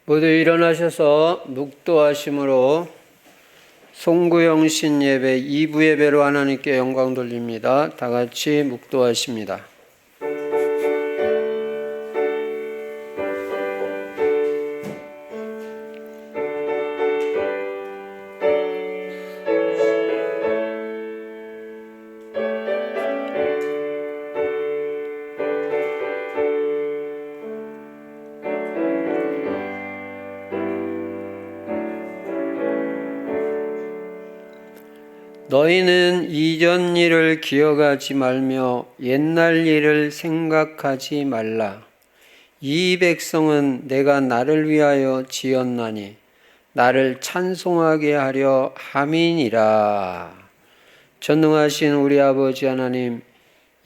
모두 일어나셔서 묵도하심으로 송구영 신예배 2부 예배로 하나님께 영광 돌립니다. 다 같이 묵도하십니다. 너희는 이전 일을 기억하지 말며 옛날 일을 생각하지 말라. 이 백성은 내가 나를 위하여 지었나니 나를 찬송하게 하려 함이니라. 전능하신 우리 아버지 하나님,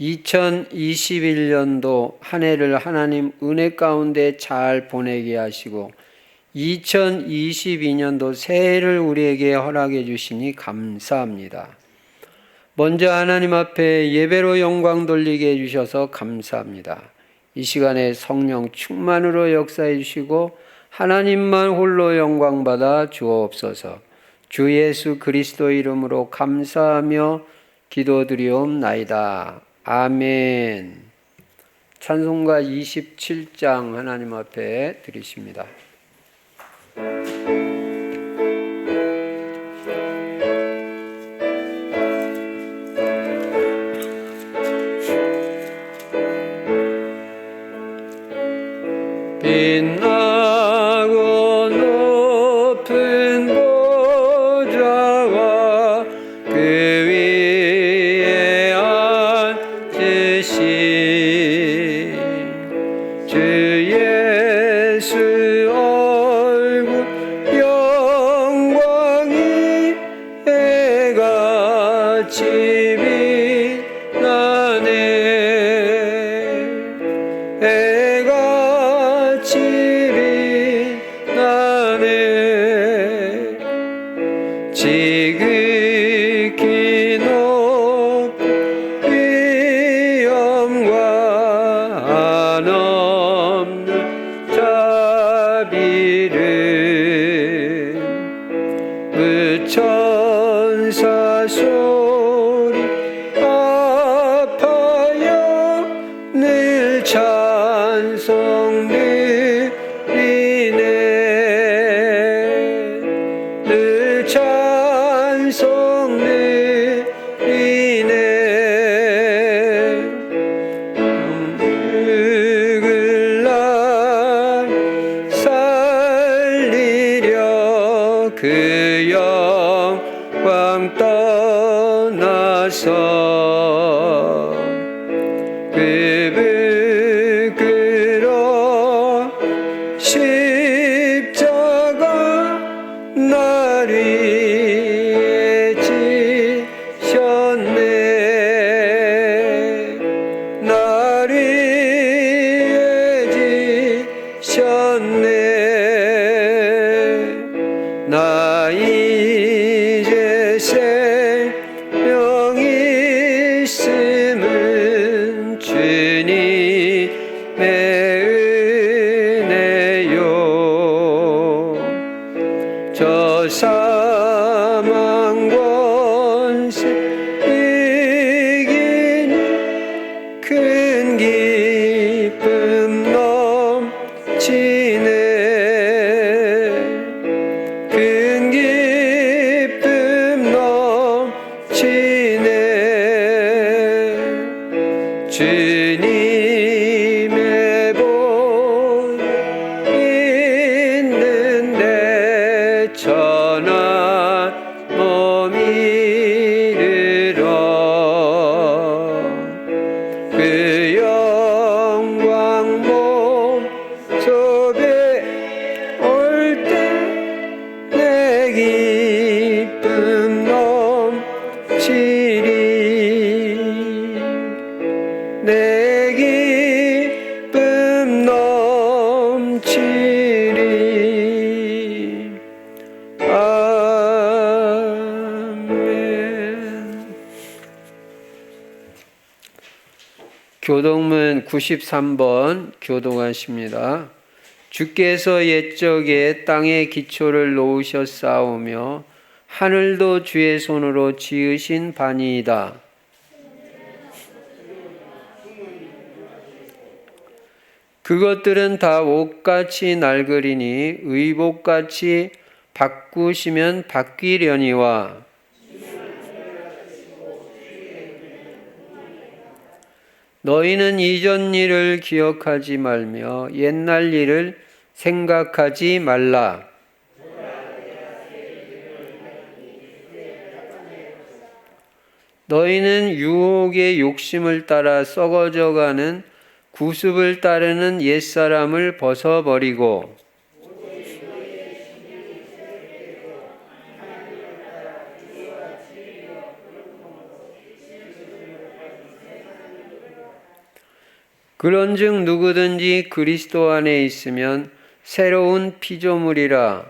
2021년도 한 해를 하나님 은혜 가운데 잘 보내게 하시고 2022년도 새해를 우리에게 허락해 주시니 감사합니다. 먼저 하나님 앞에 예배로 영광 돌리게 해주셔서 감사합니다. 이 시간에 성령 충만으로 역사해 주시고 하나님만 홀로 영광 받아 주옵소서. 주 예수 그리스도 이름으로 감사하며 기도드리옵나이다. 아멘. 찬송가 27장 하나님 앞에 드리십니다. 빛나고 높은 보좌와 그 위에 앉으신 주 예수 얼굴 영광이 해같이 빛나네. 해같이 빛나네. 지극히 높은 위엄과 한없는 자비를 그 천사 소리 아파여 늘 찬송 드리네. 늘 찬송 드리네. 늙을 날 살리려 그 영광 떠나서 그 부끄러운 십자가 날 위해 지셨네. 날 위해 지셨네. 나 이제 생명이 있음은 주님의 은혜요. 저 사망 권세 이기는 큰 기쁨 넘치네. 큰 기쁨 넘치네. 주님의 복 있는데 천한 몸 이르러 그 영광 몸 속에 올 때 내 기쁨 넘치리. 내 기쁨 넘치리. 아멘. 교동문 93번 교동하십니다. 주께서 옛적에 땅의 기초를 놓으셨사오며 하늘도 주의 손으로 지으신 바니이다. 그것들은 다 옷같이 낡으리니 의복같이 바꾸시면 바뀌려니와 너희는 이전 일을 기억하지 말며 옛날 일을 생각하지 말라. 너희는 유혹의 욕심을 따라 썩어져가는 구습을 따르는 옛사람을 벗어버리고 그런즉 누구든지 그리스도 안에 있으면 새로운 피조물이라.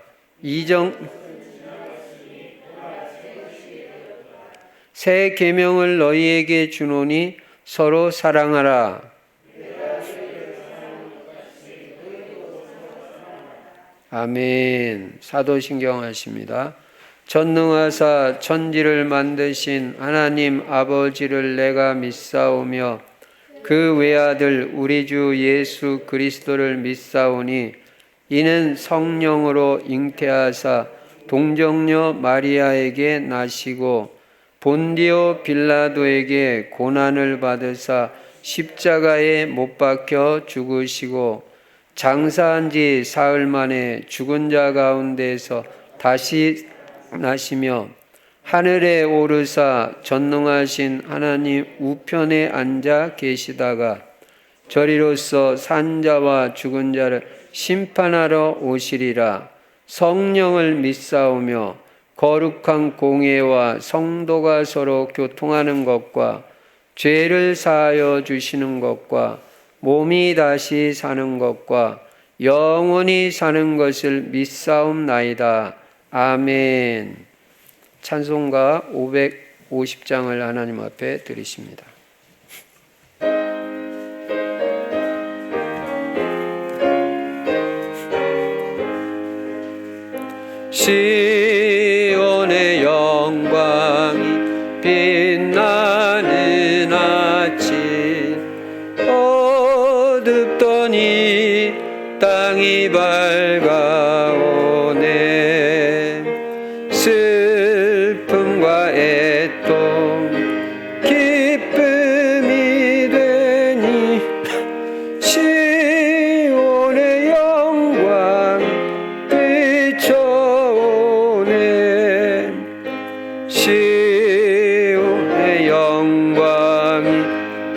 새 계명을 너희에게 주노니 서로 사랑하라. 아멘. 사도신경 하십니다. 전능하사 천지를 만드신 하나님 아버지를 내가 믿사오며 그 외아들 우리 주 예수 그리스도를 믿사오니 이는 성령으로 잉태하사 동정녀 마리아에게 나시고 본디오 빌라도에게 고난을 받으사 십자가에 못 박혀 죽으시고 장사한 지 사흘 만에 죽은 자 가운데서 다시 나시며 하늘에 오르사 전능하신 하나님 우편에 앉아 계시다가 저리로서 산 자와 죽은 자를 심판하러 오시리라. 성령을 믿사오며 거룩한 공예와 성도가 서로 교통하는 것과 죄를 사하여 주시는 것과 몸이 다시 사는 것과 영원히 사는 것을 믿사옵나이다. 아멘. 찬송가 550장을 하나님 앞에 드리십니다. 시온의 영광이 빛나는 아침 어둡더니 땅이 밝아오네. 슬픔과 애통 기쁨이 되니 시온의 영광 비춰오네. 시온의 영광이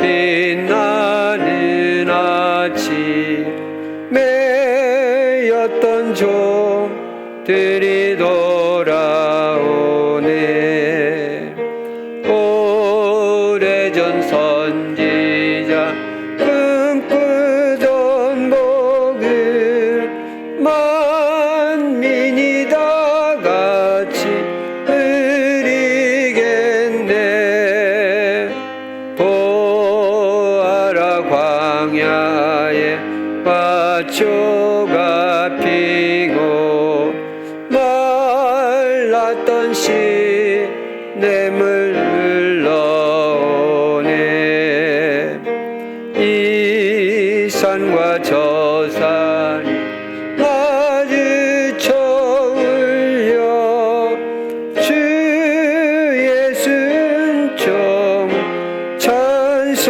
빛나는 아침 매였던 종들이 돌아오네. 오래전 선지자 꿈꾸던 복을 만민이 다 같이 누리겠네. 보아라 광야에 화초가 피고 말랐던 시냇물 흘러오네. 이 산과 저 산 마주쳐 울려 주의 순종 찬송하네.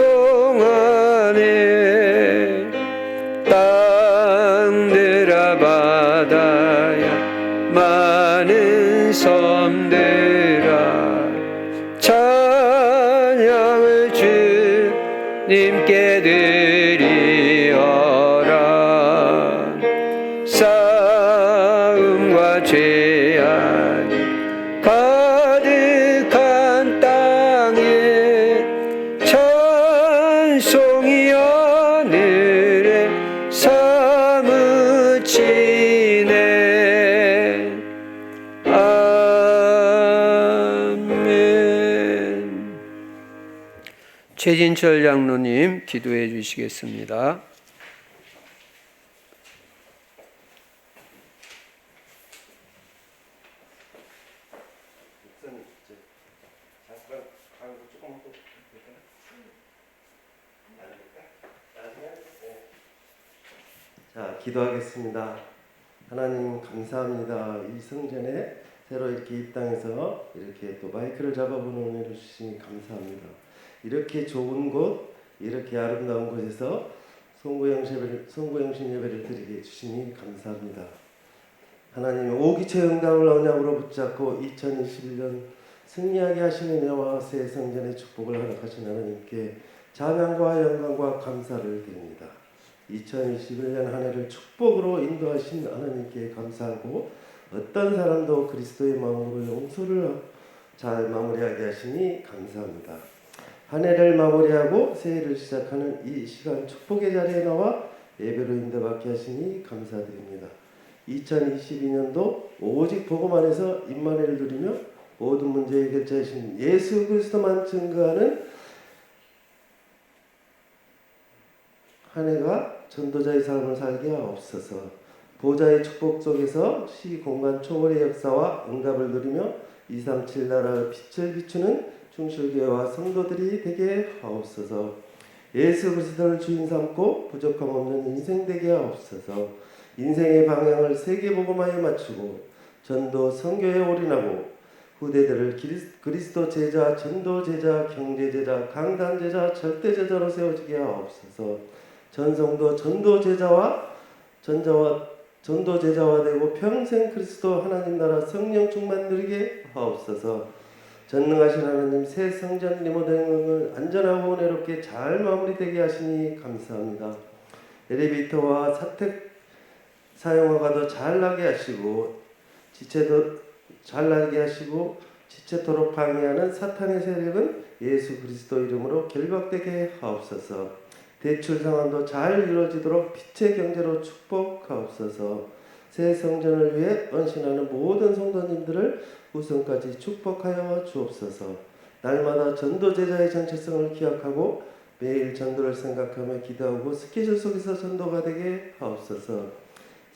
땅들아 바다야 많은 섬들아 찬양을 주님께 드리어라. 싸움과 죄악이 가득한 땅에 찬송이 하늘에 사무치네. 아멘. 최진철 장로님 기도해 주시겠습니다. 자, 기도하겠습니다. 하나님 감사합니다. 이 성전에 새로 이렇게 이 땅에서 이렇게 또 마이크를 잡아보는 은혜를 주시니 감사합니다. 이렇게 좋은 곳, 이렇게 아름다운 곳에서 송구영신 예배를 드리게 해주시니 감사합니다. 하나님 오기채 응답을 언약으로 붙잡고 2021년 승리하게 하시는 은혜와 새 성전의 축복을 허락하신 하나님께 찬양과 영광과 감사를 드립니다. 2021년 한 해를 축복으로 인도하신 하나님께 감사하고 어떤 사람도 그리스도의 마음으로 용서를 잘 마무리하게 하시니 감사합니다. 한 해를 마무리하고 새해를 시작하는 이 시간 축복의 자리에 나와 예배로 인도받게 하시니 감사드립니다. 2022년도 오직 복음 안에서 임마누엘을 누리며 모든 문제의 결자이신 예수 그리스도만 증거하는 한 해가 전도자의 삶을 살게 하옵소서. 보좌의 축복 속에서 시 공간 초월의 역사와 응답을 누리며 237 나라의 빛을 비추는 충실교회와 성도들이 되게 하옵소서. 예수 그리스도를 주인 삼고 부족함 없는 인생 되게 하옵소서. 인생의 방향을 세계복음화에 맞추고 전도 선교에 올인하고 후대들을 그리스도 제자, 전도 제자, 경제 제자, 강단 제자, 절대 제자로 세워지게 하옵소서. 전성도 전도 제자와 되고 평생 그리스도 하나님 나라 성령 충만 누리게 하옵소서. 전능하신 하나님 새 성전 리모델링을 안전하고 은혜롭게 잘 마무리되게 하시니 감사합니다. 엘리베이터와 사택 사용허가도 잘 나게 하시고 지체도 잘 나게 하시고 지체토록 방해하는 사탄의 세력은 예수 그리스도 이름으로 결박되게 하옵소서. 대출 상환도 잘 이루어지도록 빛의 경제로 축복하옵소서. 새 성전을 위해 헌신하는 모든 성도님들을 우선까지 축복하여 주옵소서. 날마다 전도 제자의 정체성을 기억하고 매일 전도를 생각하며 기도하고 스케줄 속에서 전도가 되게 하옵소서.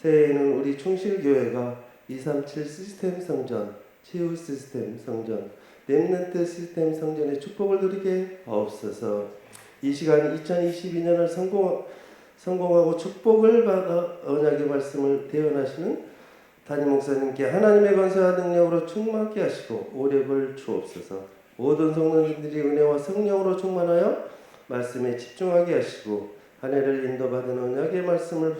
새해에는 우리 충실교회가 237 시스템 성전, 치유 시스템 성전, 렘넌트 시스템 성전의 축복을 누리게 하옵소서. 이 시간 2022년을 성공하고 축복을 받아 언약의 말씀을 대언하시는 담임 목사님께 하나님의 권세와 능력으로 충만케 하시고 오력을 주옵소서. 모든 성도님들이 은혜와 성령으로 충만하여 말씀에 집중하게 하시고 한 해를 인도받은 언약의 말씀을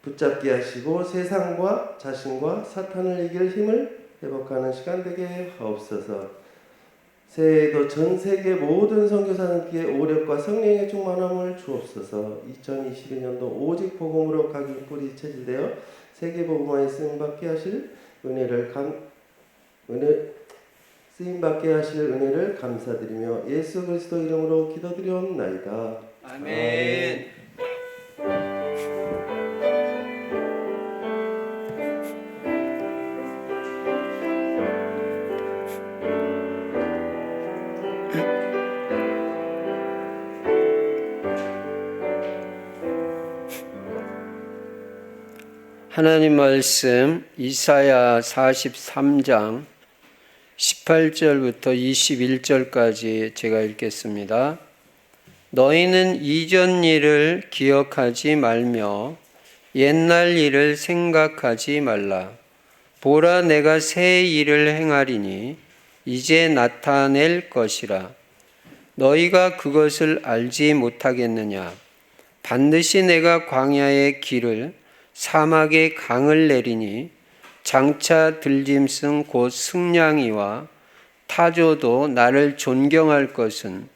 붙잡게 하시고 세상과 자신과 사탄을 이길 힘을 회복하는 시간 되게 하옵소서. 새해에도 전 세계 모든 선교사님께 오력과 성령의 충만함을 주옵소서. 2022년도 오직 복음으로 각인 뿌리 체질되어 세계 복음화에 쓰임받게 하실 은혜를 감사드리며 예수 그리스도 이름으로 기도드리옵나이다. 아멘. 하나님 말씀 이사야 43장 18절부터 21절까지 제가 읽겠습니다. 너희는 이전 일을 기억하지 말며 옛날 일을 생각하지 말라. 보라, 내가 새 일을 행하리니 이제 나타낼 것이라. 너희가 그것을 알지 못하겠느냐? 반드시 내가 광야의 길을 사막에 강을 내리니 장차 들짐승 곧 승냥이와 타조도 나를 존경할 것은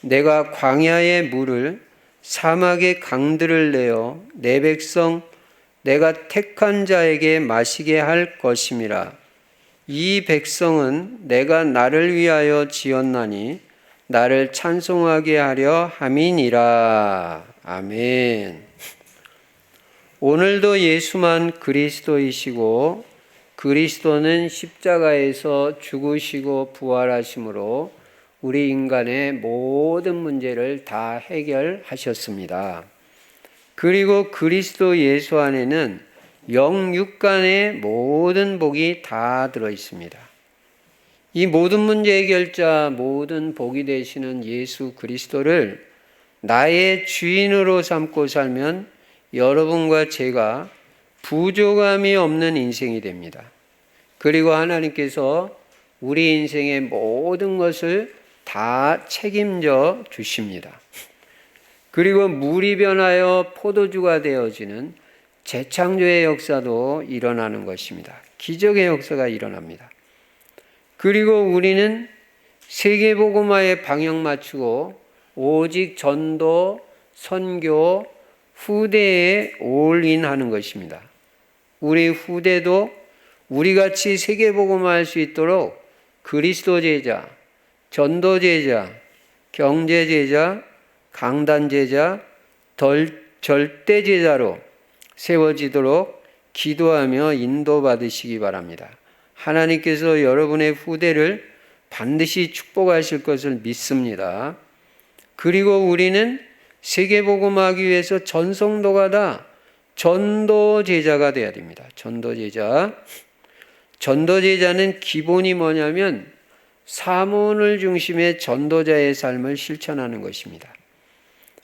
내가 광야의 물을 사막의 강들을 내어 내 백성 내가 택한 자에게 마시게 할 것임이라. 이 백성은 내가 나를 위하여 지었나니 나를 찬송하게 하려 함이니라. 아멘. 오늘도 예수만 그리스도이시고 그리스도는 십자가에서 죽으시고 부활하심으로 우리 인간의 모든 문제를 다 해결하셨습니다. 그리고 그리스도 예수 안에는 영육간의 모든 복이 다 들어 있습니다. 이 모든 문제 해결자, 모든 복이 되시는 예수 그리스도를 나의 주인으로 삼고 살면 여러분과 제가 부족함이 없는 인생이 됩니다. 그리고 하나님께서 우리 인생의 모든 것을 다 책임져 주십니다. 그리고 물이 변하여 포도주가 되어지는 재창조의 역사도 일어나는 것입니다. 기적의 역사가 일어납니다. 그리고 우리는 세계복음화에 방향 맞추고 오직 전도, 선교, 후대에 올인하는 것입니다. 우리 후대도 우리같이 세계복음화할 수 있도록 그리스도 제자, 전도 제자, 경제 제자, 강단 제자, 절대 제자로 세워지도록 기도하며 인도받으시기 바랍니다. 하나님께서 여러분의 후대를 반드시 축복하실 것을 믿습니다. 그리고 우리는 세계복음하기 위해서 전성도가 다 전도 제자가 되어야 됩니다. 전도 제자. 전도 제자는 기본이 뭐냐면 사문을 중심의 전도자의 삶을 실천하는 것입니다.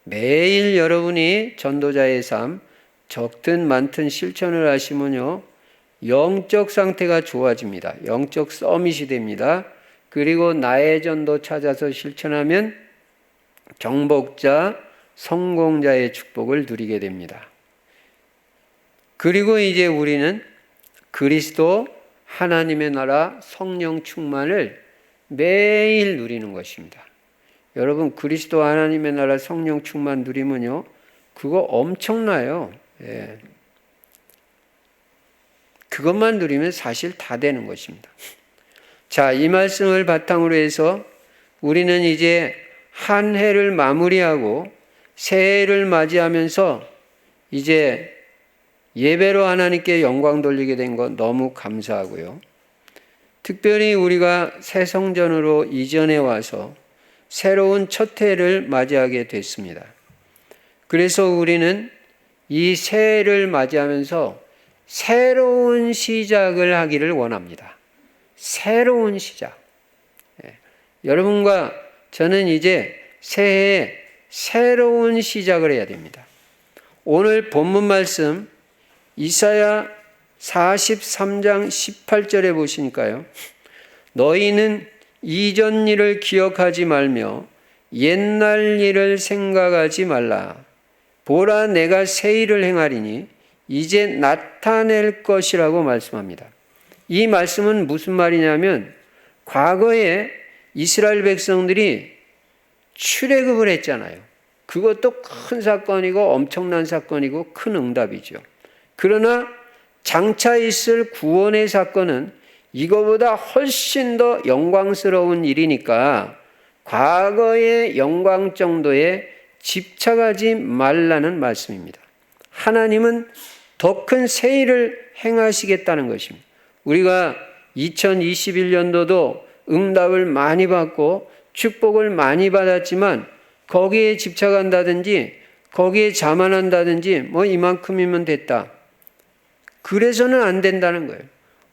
매일 여러분이 전도자의 삶, 적든 많든 실천을 하시면요, 영적 상태가 좋아집니다. 영적 서밋이 됩니다. 그리고 나의 전도 찾아서 실천하면 정복자, 성공자의 축복을 누리게 됩니다. 그리고 이제 우리는 그리스도 하나님의 나라 성령 충만을 매일 누리는 것입니다. 여러분, 그리스도 하나님의 나라 성령 충만 누리면요, 그거 엄청나요. 예. 그것만 누리면 사실 다 되는 것입니다. 자, 이 말씀을 바탕으로 해서 우리는 이제 한 해를 마무리하고 새해를 맞이하면서 이제 예배로 하나님께 영광 돌리게 된 것 너무 감사하고요. 특별히 우리가 새 성전으로 이전해 와서 새로운 첫 해를 맞이하게 됐습니다. 그래서 우리는 이 새해를 맞이하면서 새로운 시작을 하기를 원합니다. 새로운 시작. 여러분과 저는 이제 새해에 새로운 시작을 해야 됩니다. 오늘 본문 말씀 이사야 43장 18절에 보시니까요. 너희는 이전 일을 기억하지 말며 옛날 일을 생각하지 말라. 보라, 내가 새 일을 행하리니 이제 나타낼 것이라고 말씀합니다. 이 말씀은 무슨 말이냐면 과거에 이스라엘 백성들이 출애굽을 했잖아요. 그것도 큰 사건이고 엄청난 사건이고 큰 응답이죠. 그러나 장차 있을 구원의 사건은 이거보다 훨씬 더 영광스러운 일이니까 과거의 영광 정도에 집착하지 말라는 말씀입니다. 하나님은 더 큰 새 일을 행하시겠다는 것입니다. 우리가 2021년도도 응답을 많이 받고 축복을 많이 받았지만 거기에 집착한다든지 거기에 자만한다든지 뭐 이만큼이면 됐다. 그래서는 안 된다는 거예요.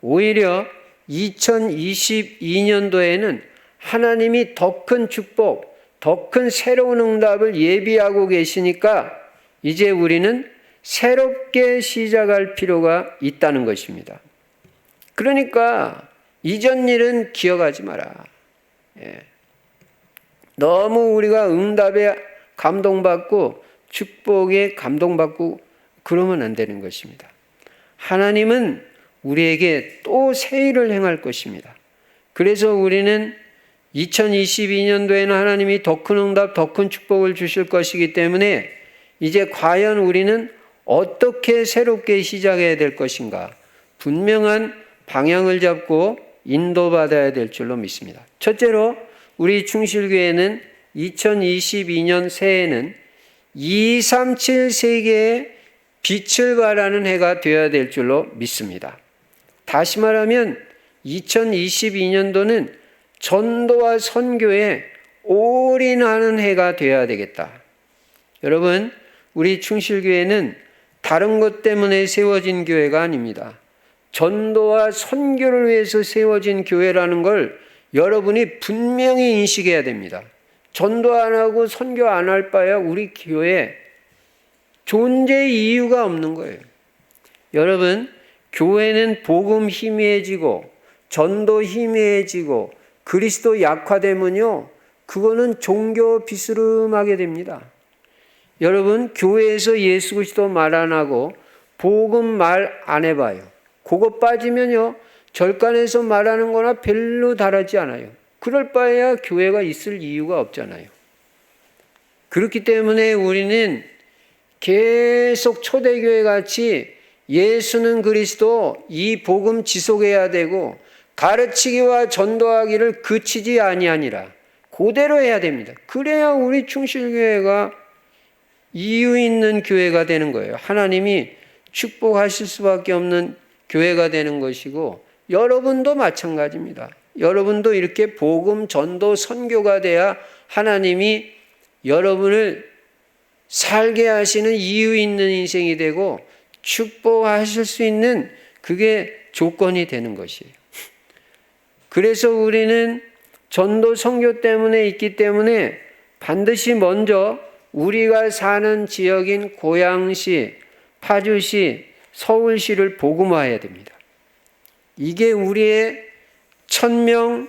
오히려 2022년도에는 하나님이 더 큰 축복, 더 큰 새로운 응답을 예비하고 계시니까 이제 우리는 새롭게 시작할 필요가 있다는 것입니다. 그러니까 이전 일은 기억하지 마라. 너무 우리가 응답에 감동받고 축복에 감동받고 그러면 안 되는 것입니다. 하나님은 우리에게 또 새 일을 행할 것입니다. 그래서 우리는 2022년도에는 하나님이 더 큰 응답, 더 큰 축복을 주실 것이기 때문에 이제 과연 우리는 어떻게 새롭게 시작해야 될 것인가? 분명한 방향을 잡고 인도받아야 될 줄로 믿습니다. 첫째로 우리 충실교회는 2022년 새해는 237 세계에 빛을 발하는 해가 되어야 될 줄로 믿습니다. 다시 말하면 2022년도는 전도와 선교에 올인하는 해가 되어야 되겠다. 여러분, 우리 충실교회는 다른 것 때문에 세워진 교회가 아닙니다. 전도와 선교를 위해서 세워진 교회라는 걸 여러분이 분명히 인식해야 됩니다. 전도 안 하고 선교 안 할 바야 우리 교회 존재 이유가 없는 거예요. 여러분, 교회는 복음 희미해지고 전도 희미해지고 그리스도 약화되면요, 그거는 종교 비스름하게 됩니다. 여러분, 교회에서 예수 그리스도 말 안 하고 복음 말 안 해봐요. 그거 빠지면요, 절간에서 말하는 거나 별로 다르지 않아요. 그럴 바에야 교회가 있을 이유가 없잖아요. 그렇기 때문에 우리는 계속 초대교회 같이 예수는 그리스도 이 복음 지속해야 되고 가르치기와 전도하기를 그치지 아니하니라. 그대로 해야 됩니다. 그래야 우리 충실교회가 이유 있는 교회가 되는 거예요. 하나님이 축복하실 수밖에 없는 교회가 되는 것이고, 여러분도 마찬가지입니다. 여러분도 이렇게 복음, 전도, 선교가 돼야 하나님이 여러분을 살게 하시는 이유 있는 인생이 되고 축복하실 수 있는 그게 조건이 되는 것이에요. 그래서 우리는 전도 선교 때문에 있기 때문에 반드시 먼저 우리가 사는 지역인 고양시, 파주시, 서울시를 복음화해야 됩니다. 이게 우리의 천명,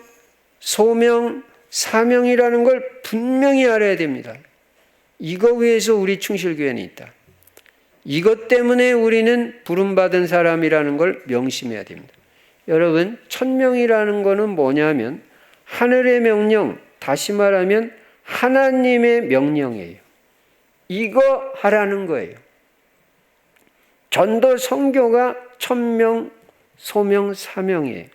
소명, 사명이라는 걸 분명히 알아야 됩니다. 이거 위해서 우리 충실교회는 있다. 이것 때문에 우리는 부름받은 사람이라는 걸 명심해야 됩니다. 여러분, 천명이라는 거는 뭐냐면 하늘의 명령, 다시 말하면 하나님의 명령이에요. 이거 하라는 거예요. 전도 선교가 천명, 소명, 사명이에요.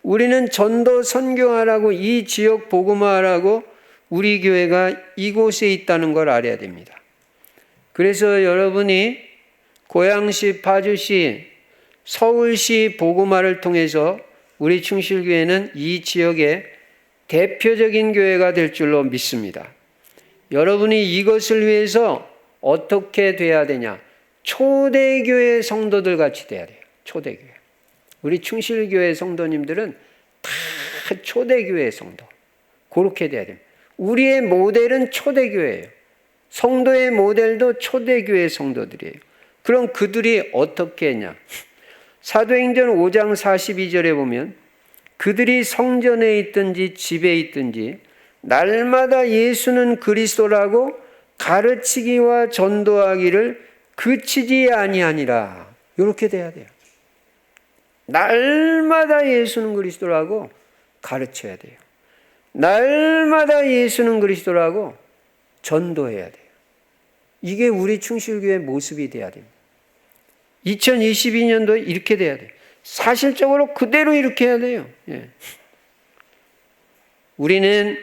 우리는 전도 선교하라고, 이 지역 복음화하라고 우리 교회가 이곳에 있다는 걸 알아야 됩니다. 그래서 여러분이 고양시, 파주시, 서울시 복음화를 통해서 우리 충실교회는 이 지역의 대표적인 교회가 될 줄로 믿습니다. 여러분이 이것을 위해서 어떻게 돼야 되냐? 초대교회 성도들 같이 돼야 돼요. 초대교회. 우리 충실교회 성도님들은 다 초대교회 성도. 그렇게 돼야 됩니다. 우리의 모델은 초대교회예요. 성도의 모델도 초대교회 성도들이에요. 그럼 그들이 어떻게 했냐? 사도행전 5장 42절에 보면 그들이 성전에 있든지 집에 있든지 날마다 예수는 그리스도라고 가르치기와 전도하기를 그치지 아니하니라. 이렇게 돼야 돼요. 날마다 예수는 그리스도라고 가르쳐야 돼요. 날마다 예수는 그리스도라고 전도해야 돼요. 이게 우리 충실교회의 모습이 돼야 됩니다. 2022년도에 이렇게 돼야 돼요. 사실적으로 그대로 이렇게 해야 돼요. 예. 우리는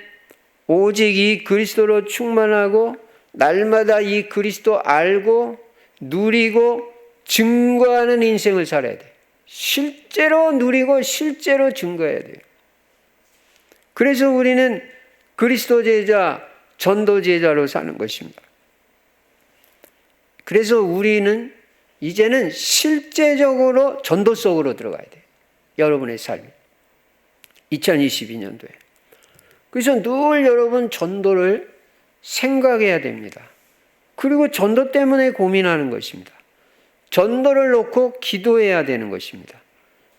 오직 이 그리스도로 충만하고 날마다 이 그리스도 알고 누리고 증거하는 인생을 살아야 돼요. 실제로 누리고 실제로 증거해야 돼요. 그래서 우리는 그리스도 제자, 전도 제자로 사는 것입니다. 그래서 우리는 이제는 실제적으로 전도 속으로 들어가야 돼요. 여러분의 삶이. 2022년도에. 그래서 늘 여러분 전도를 생각해야 됩니다. 그리고 전도 때문에 고민하는 것입니다. 전도를 놓고 기도해야 되는 것입니다.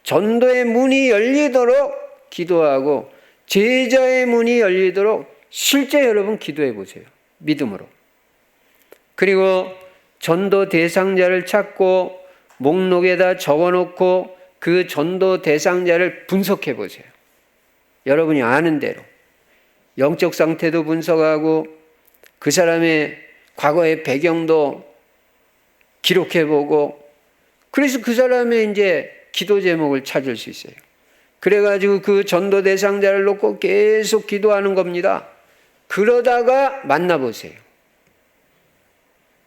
전도의 문이 열리도록 기도하고 제자의 문이 열리도록 실제 여러분 기도해 보세요. 믿음으로. 그리고 전도 대상자를 찾고 목록에다 적어놓고 그 전도 대상자를 분석해 보세요. 여러분이 아는 대로. 영적 상태도 분석하고 그 사람의 과거의 배경도 기록해 보고 그래서 그 사람의 이제 기도 제목을 찾을 수 있어요. 그래가지고 그 전도 대상자를 놓고 계속 기도하는 겁니다. 그러다가 만나보세요.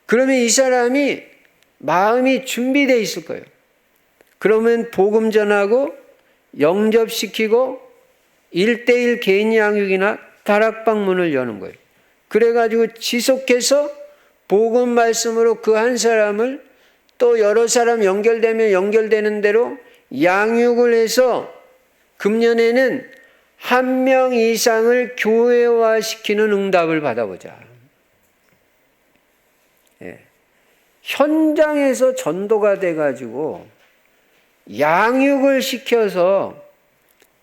그러면 이 사람이 마음이 준비되어 있을 거예요. 그러면 복음 전하고 영접시키고 1:1 개인 양육이나 다락방문을 여는 거예요. 그래가지고 지속해서 복음 말씀으로 그 한 사람을 또 여러 사람 연결되면 연결되는 대로 양육을 해서 금년에는 1명 이상을 교회화시키는 응답을 받아보자. 예. 현장에서 전도가 돼가지고 양육을 시켜서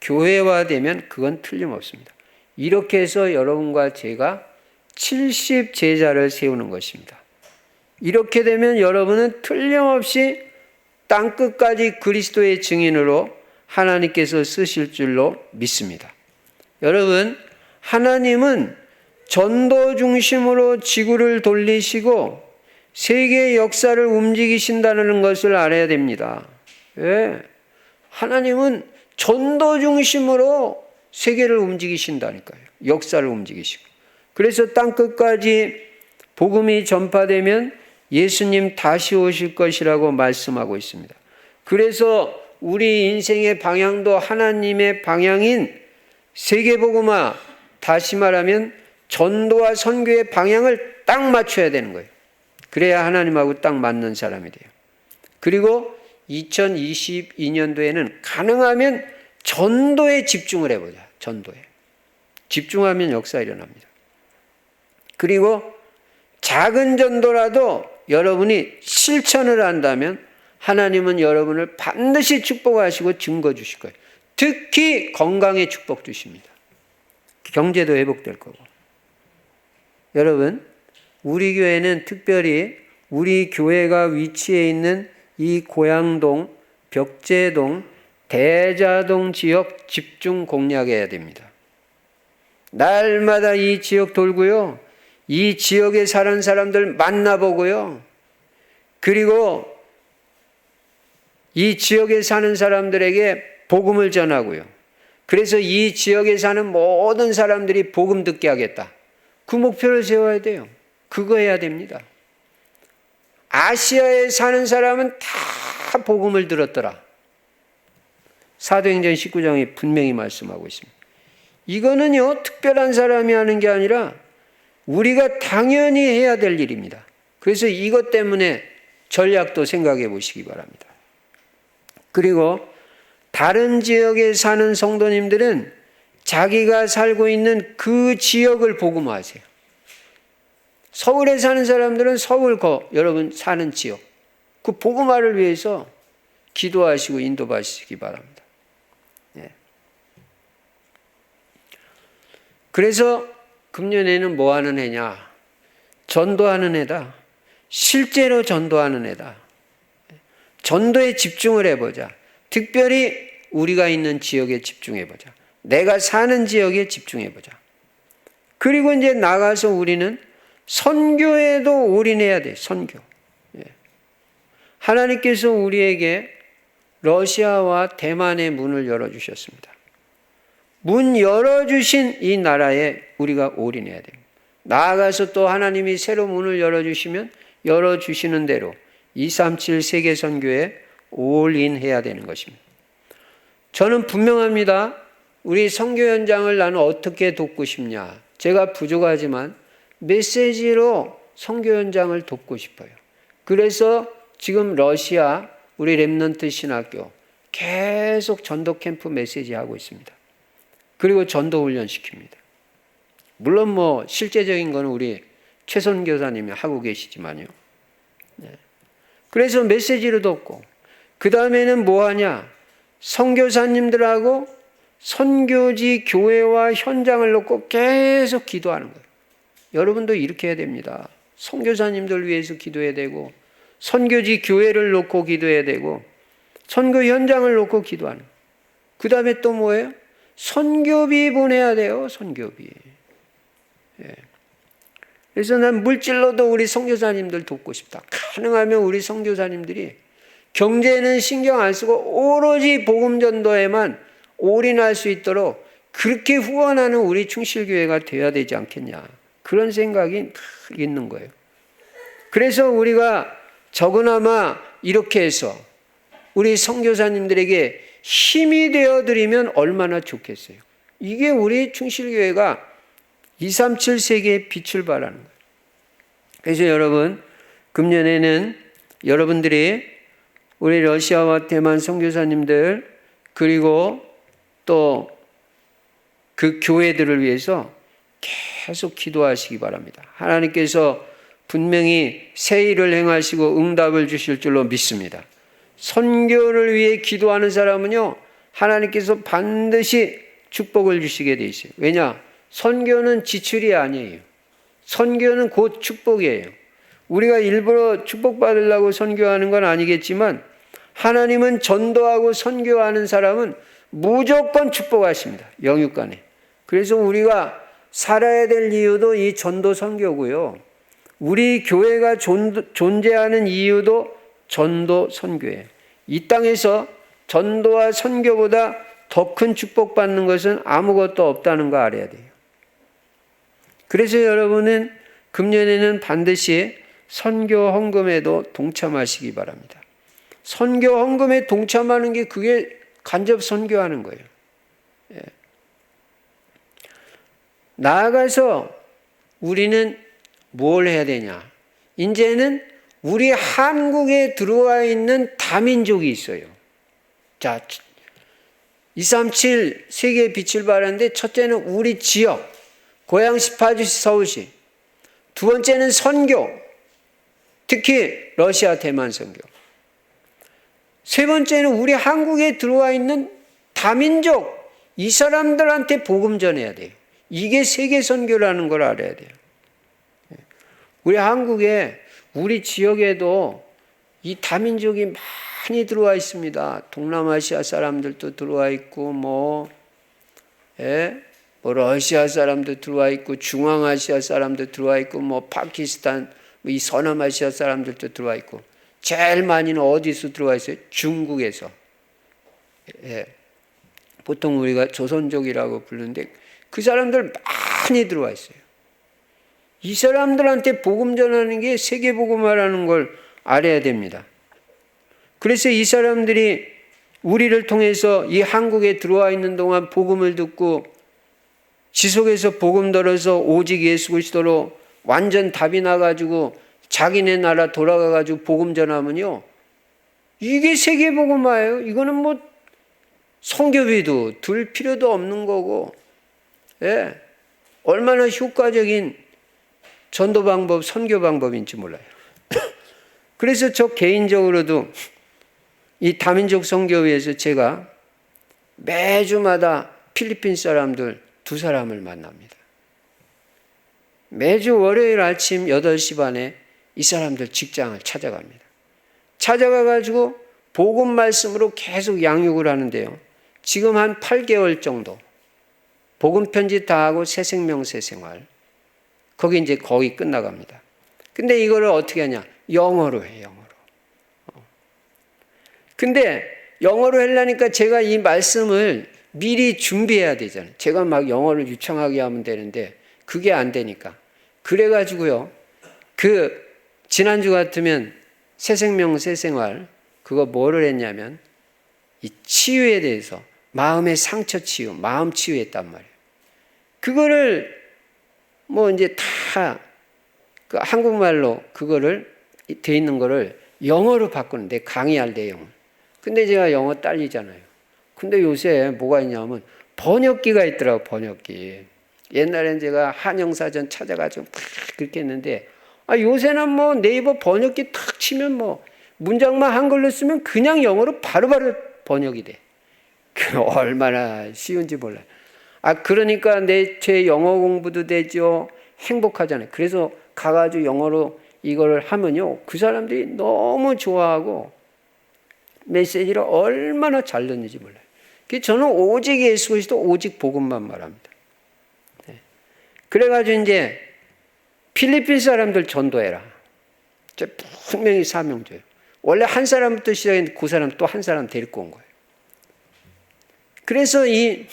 교회화되면 그건 틀림없습니다. 이렇게 해서 여러분과 제가 70 제자를 세우는 것입니다. 이렇게 되면 여러분은 틀림없이 땅끝까지 그리스도의 증인으로 하나님께서 쓰실 줄로 믿습니다. 여러분, 하나님은 전도 중심으로 지구를 돌리시고 세계의 역사를 움직이신다는 것을 알아야 됩니다. 왜? 하나님은 전도 중심으로 세계를 움직이신다니까요. 역사를 움직이시고. 그래서 땅끝까지 복음이 전파되면 예수님 다시 오실 것이라고 말씀하고 있습니다. 그래서 우리 인생의 방향도 하나님의 방향인 세계복음화, 다시 말하면 전도와 선교의 방향을 딱 맞춰야 되는 거예요. 그래야 하나님하고 딱 맞는 사람이 돼요. 그리고 2022년도에는 가능하면 전도에 집중을 해보자. 전도에. 집중하면 역사가 일어납니다. 그리고 작은 전도라도 여러분이 실천을 한다면 하나님은 여러분을 반드시 축복하시고 증거 주실 거예요. 특히 건강에 축복 주십니다. 경제도 회복될 거고. 여러분, 우리 교회는 특별히 우리 교회가 위치해 있는 이 고양동, 벽제동, 대자동 지역 집중 공략해야 됩니다. 날마다 이 지역 돌고요. 이 지역에 사는 사람들 만나보고요. 그리고 이 지역에 사는 사람들에게 복음을 전하고요. 그래서 이 지역에 사는 모든 사람들이 복음 듣게 하겠다. 그 목표를 세워야 돼요. 그거 해야 됩니다. 아시아에 사는 사람은 다 복음을 들었더라. 사도행전 19장에 분명히 말씀하고 있습니다. 이거는요, 특별한 사람이 하는 게 아니라 우리가 당연히 해야 될 일입니다. 그래서 이것 때문에 전략도 생각해 보시기 바랍니다. 그리고 다른 지역에 사는 성도님들은 자기가 살고 있는 그 지역을 복음화하세요. 서울에 사는 사람들은 서울 여러분 사는 지역, 그 복음화를 위해서 기도하시고 인도받으시기 바랍니다. 예. 그래서 금년에는 뭐 하는 해냐? 전도하는 해다. 실제로 전도하는 해다. 전도에 집중을 해보자. 특별히 우리가 있는 지역에 집중해보자. 내가 사는 지역에 집중해보자. 그리고 이제 나가서 우리는 선교에도 올인해야 돼. 선교. 예. 하나님께서 우리에게 러시아와 대만의 문을 열어주셨습니다. 문 열어주신 이 나라에 우리가 올인해야 됩니다. 나아가서 또 하나님이 새로 문을 열어주시면 열어주시는 대로 237 세계 선교에 올인해야 되는 것입니다. 저는 분명합니다. 우리 선교 현장을 나는 어떻게 돕고 싶냐. 제가 부족하지만 메시지로 선교 현장을 돕고 싶어요. 그래서 지금 러시아 우리 렘넌트 신학교 계속 전도 캠프 메시지 하고 있습니다. 그리고 전도 훈련 시킵니다. 물론 뭐 실제적인 거는 우리 최선 교사님이 하고 계시지만요. 네. 그래서 메시지로 돕고 그 다음에는 뭐 하냐? 선교사님들하고 선교지 교회와 현장을 놓고 계속 기도하는 거예요. 여러분도 이렇게 해야 됩니다. 선교사님들 위해서 기도해야 되고 선교지 교회를 놓고 기도해야 되고 선교 현장을 놓고 기도하는 거예요. 그 다음에 또 뭐예요? 선교비 보내야 돼요. 선교비. 예. 그래서 난 물질로도 우리 선교사님들 돕고 싶다. 가능하면 우리 선교사님들이 경제는 신경 안 쓰고 오로지 복음 전도에만 올인할 수 있도록 그렇게 후원하는 우리 충실교회가 되어야 되지 않겠냐. 그런 생각이 있는 거예요. 그래서 우리가 적으나마 이렇게 해서 우리 선교사님들에게 힘이 되어드리면 얼마나 좋겠어요. 이게 우리 충실교회가 237 세계의 빛을 발하는 거예요. 그래서 여러분, 금년에는 여러분들이 우리 러시아와 대만 선교사님들 그리고 또 그 교회들을 위해서 계속 기도하시기 바랍니다. 하나님께서 분명히 새 일을 행하시고 응답을 주실 줄로 믿습니다. 선교를 위해 기도하는 사람은요, 하나님께서 반드시 축복을 주시게 돼 있어요. 왜냐? 선교는 지출이 아니에요. 선교는 곧 축복이에요. 우리가 일부러 축복받으려고 선교하는 건 아니겠지만 하나님은 전도하고 선교하는 사람은 무조건 축복하십니다. 영육간에. 그래서 우리가 살아야 될 이유도 이 전도 선교고요. 우리 교회가 존재하는 이유도 전도 선교예요. 이 땅에서 전도와 선교보다 더 큰 축복받는 것은 아무것도 없다는 거 알아야 돼요. 그래서 여러분은 금년에는 반드시 선교 헌금에도 동참하시기 바랍니다. 선교 헌금에 동참하는 게 그게 간접 선교하는 거예요. 예. 나아가서 우리는 뭘 해야 되냐? 이제는 우리 한국에 들어와 있는 다민족이 있어요. 자, 237 세계의 빛을 발하는데 첫째는 우리 지역, 고양시, 파주시, 서울시. 두 번째는 선교, 특히 러시아 대만 선교. 세 번째는 우리 한국에 들어와 있는 다민족, 이 사람들한테 복음 전해야 돼요. 이게 세계 선교라는 걸 알아야 돼요. 우리 한국에, 우리 지역에도 이 다민족이 많이 들어와 있습니다. 동남아시아 사람들도 들어와 있고, 러시아 사람도 들어와 있고, 중앙아시아 사람도 들어와 있고, 파키스탄, 이 서남아시아 사람들도 들어와 있고, 제일 많이는 어디서 들어와 있어요? 중국에서. 예. 보통 우리가 조선족이라고 부르는데 그 사람들 많이 들어와 있어요. 이 사람들한테 복음 전하는 게 세계 복음화라는 걸 알아야 됩니다. 그래서 이 사람들이 우리를 통해서 이 한국에 들어와 있는 동안 복음을 듣고 지속해서 복음 들어서 오직 예수 그리스도로 완전 답이 나가지고 자기네 나라 돌아가가지고 복음 전하면요, 이게 세계 복음화예요. 이거는 뭐 선교비도 들 필요도 없는 거고, 예, 얼마나 효과적인 전도 방법, 선교 방법인지 몰라요. 그래서 저 개인적으로도 이 다민족 선교회에서 제가 매주마다 필리핀 사람들 2사람을 만납니다. 매주 월요일 아침 8시 반에 이 사람들 직장을 찾아갑니다. 찾아가가지고 복음 말씀으로 계속 양육을 하는데요. 지금 한 8개월 정도 복음 편지 다 하고 새생명새 생활, 거기 이제 거의 끝나갑니다. 근데 이거를 어떻게 하냐? 영어로 해요, 영어로. 근데 영어로 하려니까 제가 이 말씀을 미리 준비해야 되잖아요. 제가 막 영어를 유창하게 하면 되는데 그게 안 되니까. 그래가지고요, 지난주 같으면 새생명 새생활, 그거 뭐를 했냐면 이 치유에 대해서, 마음의 상처 치유, 마음 치유했단 말이에요. 그거를 이제 다 한국말로 그거를 돼 있는 거를 영어로 바꾸는데, 강의할 내용을. 근데 제가 영어 딸리잖아요. 근데 요새 뭐가 있냐면 번역기가 있더라고, 번역기. 옛날엔 제가 한영사전 찾아가지고 막 그렇게 했는데, 요새는 네이버 번역기 탁 치면 문장만 한글로 쓰면 그냥 영어로 바로바로 번역이 돼. 그 얼마나 쉬운지 몰라요. 그러니까 제 영어 공부도 되죠. 행복하잖아요. 그래서 가가지고 영어로 이걸 하면요, 그 사람들이 너무 좋아하고 메시지를 얼마나 잘 듣는지 몰라요. 저는 오직 예수 그리스도, 오직 복음만 말합니다. 그래가지고 이제 필리핀 사람들 전도해라. 저 분명히 사명 줘요. 원래 한 사람부터 시작했는데 그 사람 또 한 사람 데리고 온 거예요. 그래서 이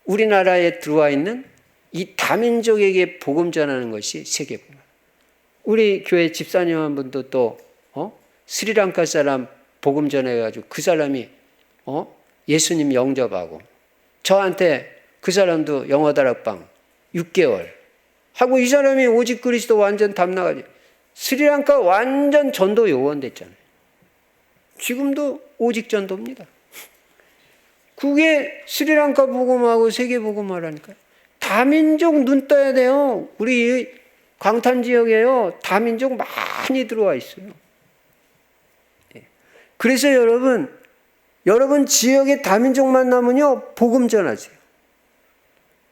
우리나라에 들어와 있는 이 다민족에게 복음 전하는 것이 세계복음. 우리 교회 집사님 한 분도 또 스리랑카 사람 복음 전해가지고 그 사람이 예수님 영접하고, 저한테 그 사람도 영어 다락방 6개월 하고, 이 사람이 오직 그리스도 완전 답나가지. 스리랑카 완전 전도 요원 됐잖아요. 지금도 오직 전도입니다. 그게 스리랑카 복음하고 세계 복음하라니까요. 다민족 눈 떠야 돼요. 우리 광탄 지역에요. 다민족 많이 들어와 있어요. 그래서 여러분 지역에 다민족 만나면요, 복음 전하세요.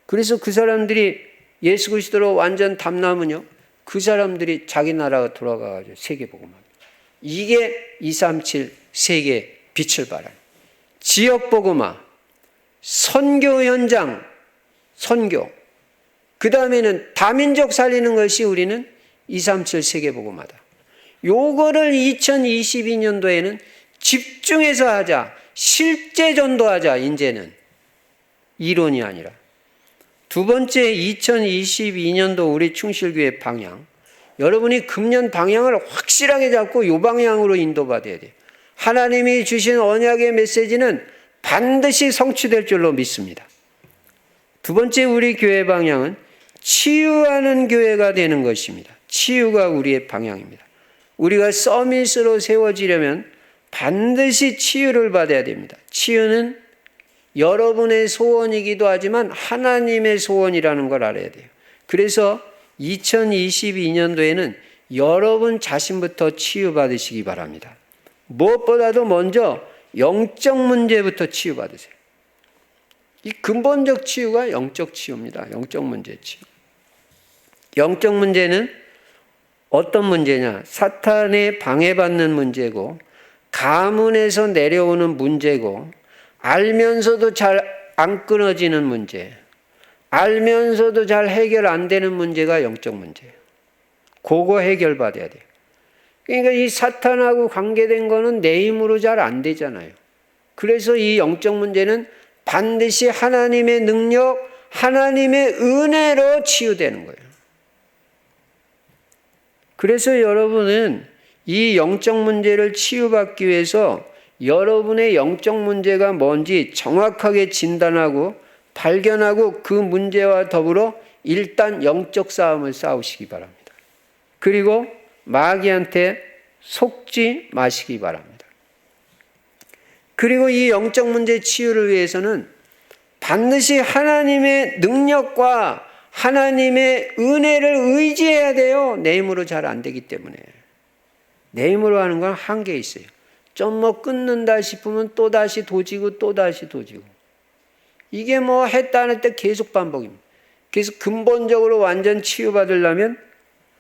그래서 그 사람들이 예수 그리스도로 완전 담남은요, 그 사람들이 자기 나라가 돌아가가지고 세계 복음합니다. 이게 237 세계 빛을 발한 지역 복음화, 선교 현장, 선교. 그 다음에는 다민족 살리는 것이 우리는 237 세계 복음화다. 요거를 2022년도에는 집중해서 하자. 실제 전도하자. 이제는 이론이 아니라. 두 번째, 2022년도 우리 충실교회 방향. 여러분이 금년 방향을 확실하게 잡고 이 방향으로 인도받아야 돼요. 하나님이 주신 언약의 메시지는 반드시 성취될 줄로 믿습니다. 두 번째, 우리 교회 방향은 치유하는 교회가 되는 것입니다. 치유가 우리의 방향입니다. 우리가 서밋으로 세워지려면 반드시 치유를 받아야 됩니다. 치유는 여러분의 소원이기도 하지만 하나님의 소원이라는 걸 알아야 돼요. 그래서 2022년도에는 여러분 자신부터 치유받으시기 바랍니다. 무엇보다도 먼저 영적 문제부터 치유받으세요. 이 근본적 치유가 영적 치유입니다. 영적 문제 치유. 영적 문제는 어떤 문제냐? 사탄에 방해받는 문제고, 가문에서 내려오는 문제고, 알면서도 잘 안 끊어지는 문제, 알면서도 잘 해결 안 되는 문제가 영적 문제예요. 그거 해결받아야 돼요. 그러니까 이 사탄하고 관계된 거는 내 힘으로 잘 안 되잖아요. 그래서 이 영적 문제는 반드시 하나님의 능력, 하나님의 은혜로 치유되는 거예요. 그래서 여러분은 이 영적 문제를 치유받기 위해서 여러분의 영적 문제가 뭔지 정확하게 진단하고 발견하고 그 문제와 더불어 일단 영적 싸움을 싸우시기 바랍니다. 그리고 마귀한테 속지 마시기 바랍니다. 그리고 이 영적 문제 치유를 위해서는 반드시 하나님의 능력과 하나님의 은혜를 의지해야 돼요. 내 힘으로 잘 안 되기 때문에. 내 힘으로 하는 건 한계 있어요. 좀 뭐 끊는다 싶으면 또다시 도지고 또다시 도지고. 이게 뭐 했다 안 했다 계속 반복입니다. 그래서 근본적으로 완전 치유받으려면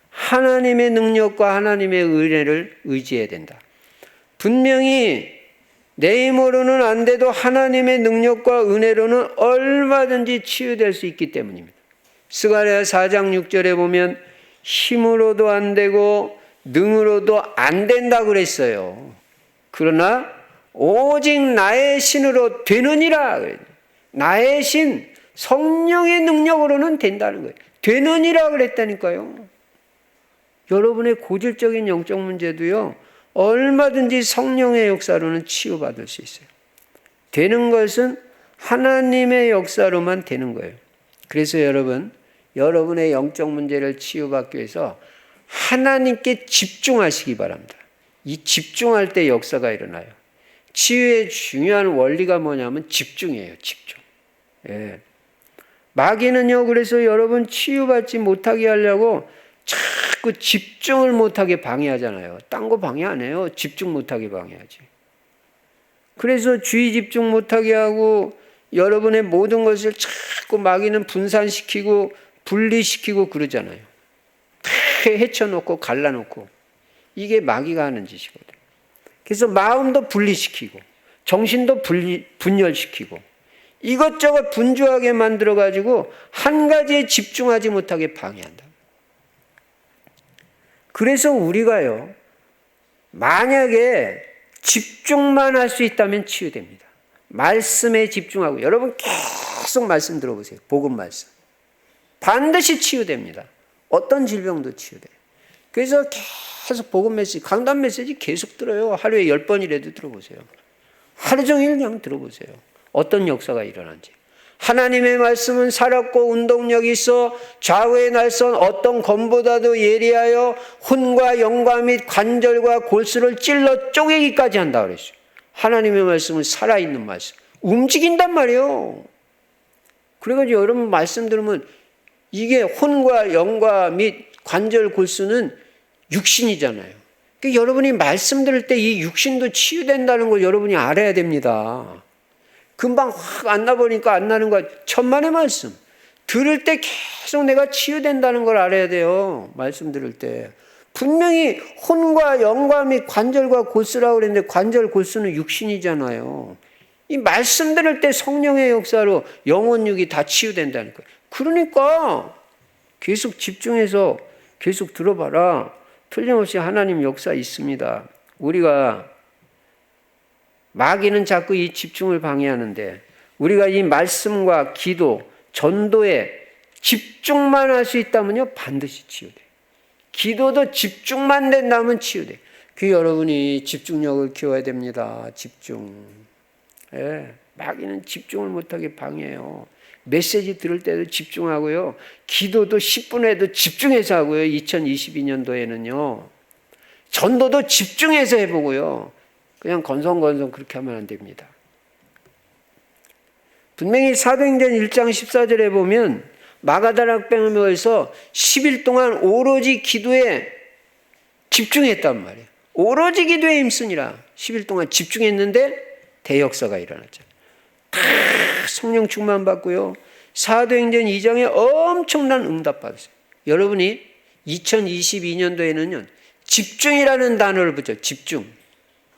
하나님의 능력과 하나님의 은혜를 의지해야 된다. 분명히 내 힘으로는 안 돼도 하나님의 능력과 은혜로는 얼마든지 치유될 수 있기 때문입니다. 스가랴 4장 6절에 보면 힘으로도 안 되고 능으로도 안 된다 그랬어요. 그러나 오직 나의 신으로 되느니라. 나의 신, 성령의 능력으로는 된다는 거예요. 되느니라 그랬다니까요. 여러분의 고질적인 영적 문제도요, 얼마든지 성령의 역사로는 치유받을 수 있어요. 되는 것은 하나님의 역사로만 되는 거예요. 그래서 여러분의 영적 문제를 치유받기 위해서 하나님께 집중하시기 바랍니다. 이 집중할 때 역사가 일어나요. 치유의 중요한 원리가 뭐냐면 집중이에요. 집중. 예. 마귀는요, 그래서 여러분 치유받지 못하게 하려고 자꾸 집중을 못하게 방해하잖아요. 딴 거 방해 안 해요. 집중 못하게 방해하지. 그래서 주의 집중 못하게 하고 여러분의 모든 것을 자꾸 마귀는 분산시키고 분리시키고 그러잖아요. 다 헤쳐놓고 갈라놓고. 이게 마귀가 하는 짓이거든요. 그래서 마음도 분리시키고 정신도 분열시키고 이것저것 분주하게 만들어가지고 한 가지에 집중하지 못하게 방해한다. 그래서 우리가요, 만약에 집중만 할 수 있다면 치유됩니다. 말씀에 집중하고, 여러분 계속 말씀 들어보세요. 복음 말씀. 반드시 치유됩니다. 어떤 질병도 치유돼요. 그래서 계속 복음 메시지, 강단 메시지 계속 들어요. 하루에 10번이라도 들어보세요. 하루 종일 그냥 들어보세요. 어떤 역사가 일어난지. 하나님의 말씀은 살았고 운동력이 있어 좌우의 날선 어떤 검보다도 예리하여 혼과 영과 및 관절과 골수를 찔러 쪼개기까지 한다 그랬어요. 하나님의 말씀은 살아있는 말씀. 움직인단 말이에요. 그래가지고 여러분 말씀 들으면 이게 혼과 영과 및 관절, 골수는 육신이잖아요. 그러니까 여러분이 말씀 들을 때 이 육신도 치유된다는 걸 여러분이 알아야 됩니다. 금방 확 안 나보니까 안 나는 거 천만의 말씀. 들을 때 계속 내가 치유된다는 걸 알아야 돼요. 말씀 들을 때. 분명히 혼과 영과 및 관절과 골수라고 그랬는데 관절, 골수는 육신이잖아요. 이 말씀 들을 때 성령의 역사로 영혼, 육이 다 치유된다는 거예요. 그러니까 계속 집중해서 계속 들어봐라. 틀림없이 하나님 역사 있습니다. 우리가 마귀는 자꾸 이 집중을 방해하는데 우리가 이 말씀과 기도, 전도에 집중만 할 수 있다면요 반드시 치유돼. 기도도 집중만 된다면 치유돼. 그 여러분이 집중력을 키워야 됩니다. 집중. 예, 마귀는 집중을 못하게 방해해요. 메시지 들을 때도 집중하고요. 기도도 10분에도 집중해서 하고요. 2022년도에는요. 전도도 집중해서 해보고요. 그냥 건성건성 그렇게 하면 안 됩니다. 분명히 사도행전 1장 14절에 보면 마가다락방에서 10일 동안 오로지 기도에 집중했단 말이에요. 오로지 기도에 힘쓰니라. 10일 동안 집중했는데 대역사가 일어났죠. 다 성령 충만 받고요. 사도행전 2장에 엄청난 응답 받았어요. 여러분이 2022년도에는요. 집중이라는 단어를 붙여. 집중.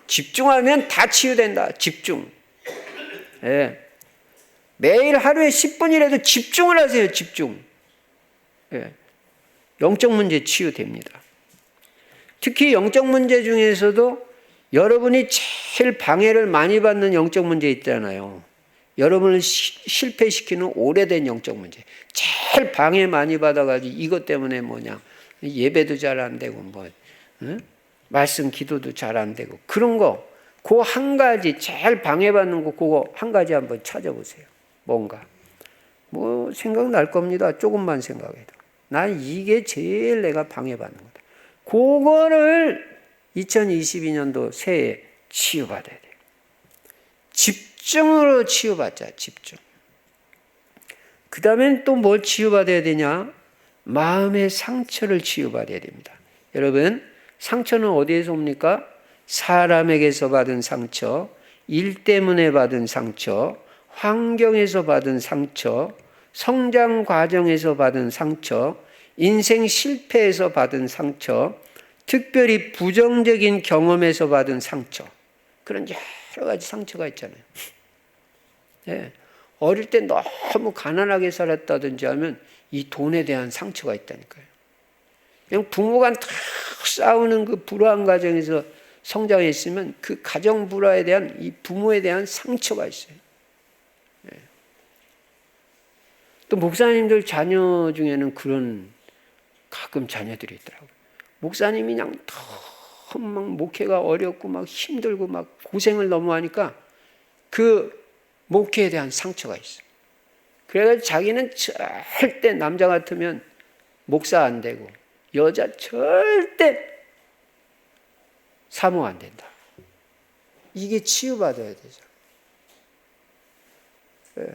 집중하면 다 치유된다. 집중. 예. 매일 하루에 10분이라도 집중을 하세요. 집중. 예. 영적 문제 치유됩니다. 특히 영적 문제 중에서도 여러분이 제일 방해를 많이 받는 영적 문제 있잖아요. 여러분을 실패시키는 오래된 영적 문제. 제일 방해 많이 받아가지고 이것 때문에 뭐냐. 예배도 잘 안 되고 말씀 기도도 잘 안 되고 그런 거. 그 한 가지 제일 방해받는 거 그거 한 가지 한번 찾아보세요. 뭔가. 뭐 생각날 겁니다. 조금만 생각해도. 난 이게 제일 내가 방해받는 거다. 그거를 2022년도 새해에 치유받아야 돼요. 집중으로 치유받자. 집중. 그 다음엔 또 뭘 치유받아야 되냐? 마음의 상처를 치유받아야 됩니다. 여러분 상처는 어디에서 옵니까? 사람에게서 받은 상처, 일 때문에 받은 상처, 환경에서 받은 상처, 성장 과정에서 받은 상처, 인생 실패에서 받은 상처, 특별히 부정적인 경험에서 받은 상처. 그런 여러 가지 상처가 있잖아요. 네. 어릴 때 너무 가난하게 살았다든지 하면 이 돈에 대한 상처가 있다니까요. 그냥 부모가 탁 싸우는 그 불화한 가정에서 성장했으면 그 가정 불화에 대한 이 부모에 대한 상처가 있어요. 네. 또 목사님들 자녀 중에는 그런 가끔 자녀들이 있더라고요. 목사님이 그냥 너무 막 목회가 어렵고 막 힘들고 막 고생을 너무 하니까 그 목회에 대한 상처가 있어요. 그래서 자기는 절대 남자 같으면 목사 안 되고 여자 절대 사모 안 된다. 이게 치유받아야 되죠. 네.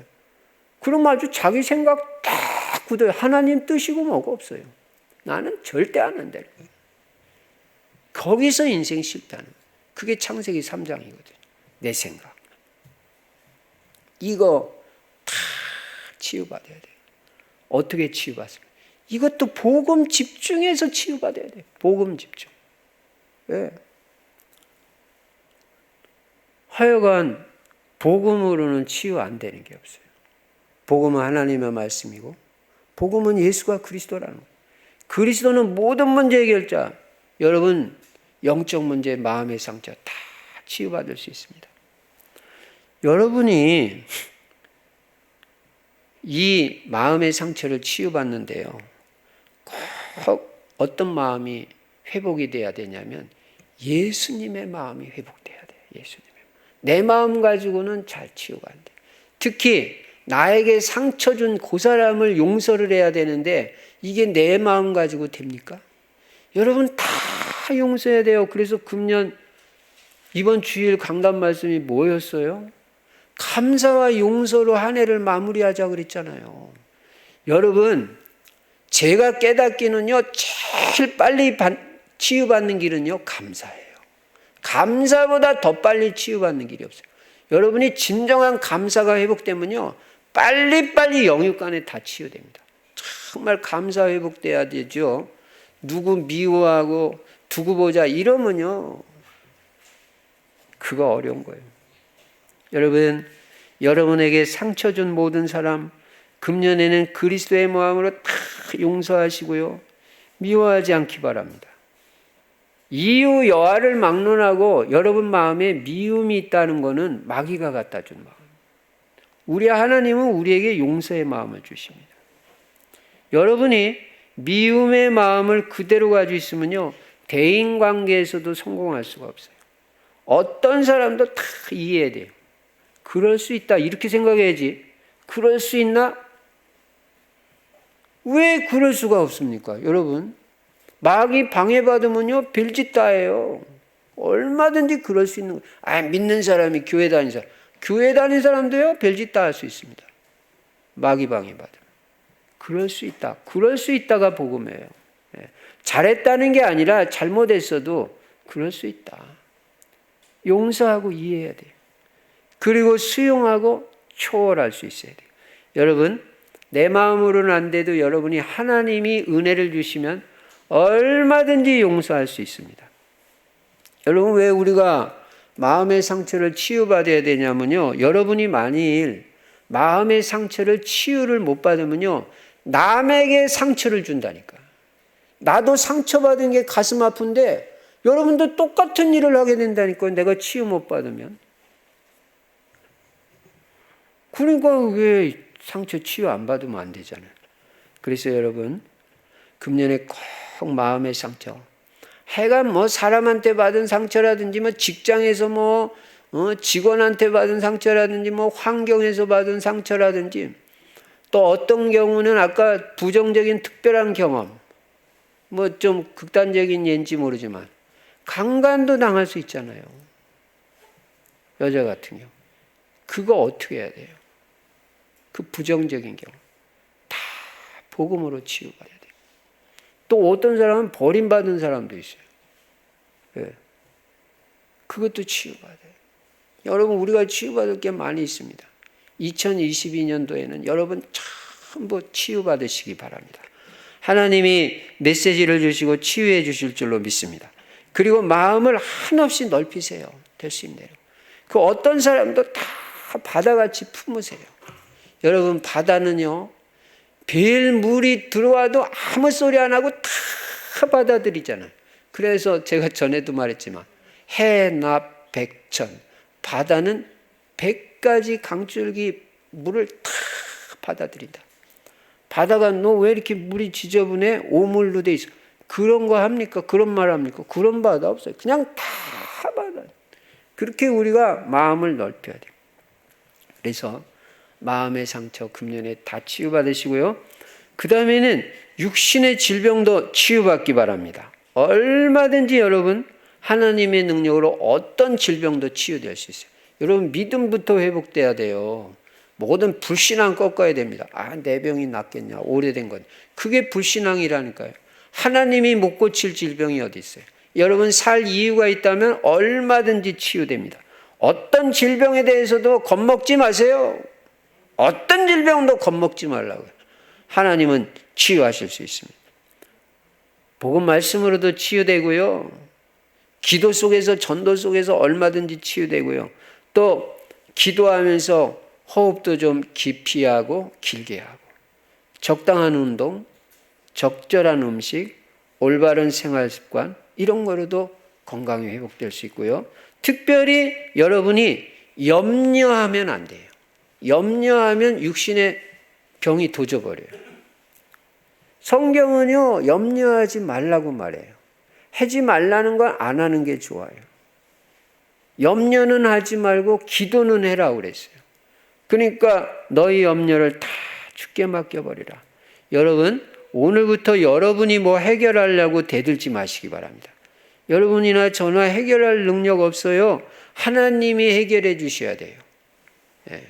그럼 아주 자기 생각 딱 굳어요. 하나님 뜻이고 뭐가 없어요. 나는 절대 안 한다. 거기서 인생 실패하는 거예요. 그게 창세기 3장이거든요. 내 생각. 이거 다 치유받아야 돼요. 어떻게 치유받습니까? 이것도 복음 집중해서 치유받아야 돼요. 복음 집중. 네. 하여간 복음으로는 치유 안 되는 게 없어요. 복음은 하나님의 말씀이고 복음은 예수가 그리스도라는 거예요. 그리스도는 모든 문제 해결자. 여러분 영적 문제, 마음의 상처 다 치유받을 수 있습니다. 여러분이 이 마음의 상처를 치유받는데요. 꼭 어떤 마음이 회복이 돼야 되냐면 예수님의 마음이 회복돼야 돼요. 예수님의 마음. 내 마음 가지고는 잘 치유가 안 돼요. 특히 나에게 상처 준 그 사람을 용서를 해야 되는데 이게 내 마음 가지고 됩니까? 여러분 다 용서해야 돼요. 그래서 금년 이번 주일 강단 말씀이 뭐였어요? 감사와 용서로 한 해를 마무리하자 그랬잖아요. 여러분 제가 깨닫기는요, 제일 빨리 치유받는 길은요, 감사예요. 감사보다 더 빨리 치유받는 길이 없어요. 여러분이 진정한 감사가 회복되면요, 빨리빨리 영육간에 다 치유됩니다. 정말 감사 회복돼야 되죠. 누구 미워하고 두고 보자 이러면요, 그거 어려운 거예요. 여러분, 여러분에게 상처 준 모든 사람, 금년에는 그리스도의 마음으로 다 용서하시고요, 미워하지 않기 바랍니다. 이유 여하를 막론하고 여러분 마음에 미움이 있다는 것은 마귀가 갖다 준 마음. 우리 하나님은 우리에게 용서의 마음을 주십니다. 여러분이 미움의 마음을 그대로 가지고 있으면요, 대인관계에서도 성공할 수가 없어요. 어떤 사람도 다 이해해야 돼요. 그럴 수 있다 이렇게 생각해야지, 그럴 수 있나? 왜 그럴 수가 없습니까? 여러분, 마귀 방해받으면요, 별짓 다 해요. 얼마든지 그럴 수 있는 거예요. 믿는 사람이 교회 다니는 사람, 교회 다니는 사람도요, 별짓 다 할 수 있습니다. 마귀 방해받으면. 그럴 수 있다. 그럴 수 있다가 복음이에요. 잘했다는 게 아니라 잘못했어도 그럴 수 있다. 용서하고 이해해야 돼요. 그리고 수용하고 초월할 수 있어야 돼요. 여러분, 내 마음으로는 안 돼도 여러분이 하나님이 은혜를 주시면 얼마든지 용서할 수 있습니다. 여러분, 왜 우리가 마음의 상처를 치유받아야 되냐면요, 여러분이 만일 마음의 상처를 치유를 못 받으면요, 남에게 상처를 준다니까. 나도 상처받은 게 가슴 아픈데 여러분도 똑같은 일을 하게 된다니까, 내가 치유 못 받으면. 그러니까 왜 상처 치유 안 받으면 안 되잖아요. 그래서 여러분, 금년에 꼭 마음의 상처, 해가 뭐 사람한테 받은 상처라든지, 뭐 직장에서 직원한테 받은 상처라든지, 뭐 환경에서 받은 상처라든지, 또 어떤 경우는 아까 부정적인 특별한 경험, 뭐 좀 극단적인 예인지 모르지만 강간도 당할 수 있잖아요. 여자 같은 경우. 그거 어떻게 해야 돼요? 그 부정적인 경우 다 복음으로 치유받아야 돼요. 또 어떤 사람은 버림받은 사람도 있어요. 네. 그것도 치유받아요. 여러분, 우리가 치유받을 게 많이 있습니다. 2022년도에는 여러분 전부 치유받으시기 바랍니다. 하나님이 메시지를 주시고 치유해 주실 줄로 믿습니다. 그리고 마음을 한없이 넓히세요. 될 수 있는 대로. 그 어떤 사람도 다 바다같이 품으세요. 여러분, 바다는요, 별 물이 들어와도 아무 소리 안 하고 다 받아들이잖아요. 그래서 제가 전에도 말했지만 해납 백천, 바다는 100가지 강줄기 물을 다 받아들인다. 바다가 너 왜 이렇게 물이 지저분해? 오물로 돼 있어. 그런 거 합니까? 그런 말 합니까? 그런 바다 없어요. 그냥 다 바다. 그렇게 우리가 마음을 넓혀야 돼요. 그래서 마음의 상처 금년에 다 치유받으시고요. 그 다음에는 육신의 질병도 치유받기 바랍니다. 얼마든지 여러분, 하나님의 능력으로 어떤 질병도 치유될 수 있어요. 여러분, 믿음부터 회복돼야 돼요. 모든 불신앙 꺾어야 됩니다. 내 병이 낫겠냐, 오래된 건. 그게 불신앙이라니까요. 하나님이 못 고칠 질병이 어디 있어요? 여러분, 살 이유가 있다면 얼마든지 치유됩니다. 어떤 질병에 대해서도 겁먹지 마세요. 어떤 질병도 겁먹지 말라고요. 하나님은 치유하실 수 있습니다. 복음 말씀으로도 치유되고요, 기도 속에서, 전도 속에서 얼마든지 치유되고요, 또 기도하면서 호흡도 좀 깊이 하고 길게 하고, 적당한 운동, 적절한 음식, 올바른 생활 습관, 이런 거로도 건강이 회복될 수 있고요. 특별히 여러분이 염려하면 안 돼요. 염려하면 육신의 병이 도져버려요. 성경은요, 염려하지 말라고 말해요. 하지 말라는 건 안 하는 게 좋아요. 염려는 하지 말고 기도는 해라 그랬어요. 그러니까 너희 염려를 다 주께 맡겨버리라. 여러분, 오늘부터 여러분이 뭐 해결하려고 대들지 마시기 바랍니다. 여러분이나 저나 해결할 능력 없어요. 하나님이 해결해 주셔야 돼요. 예.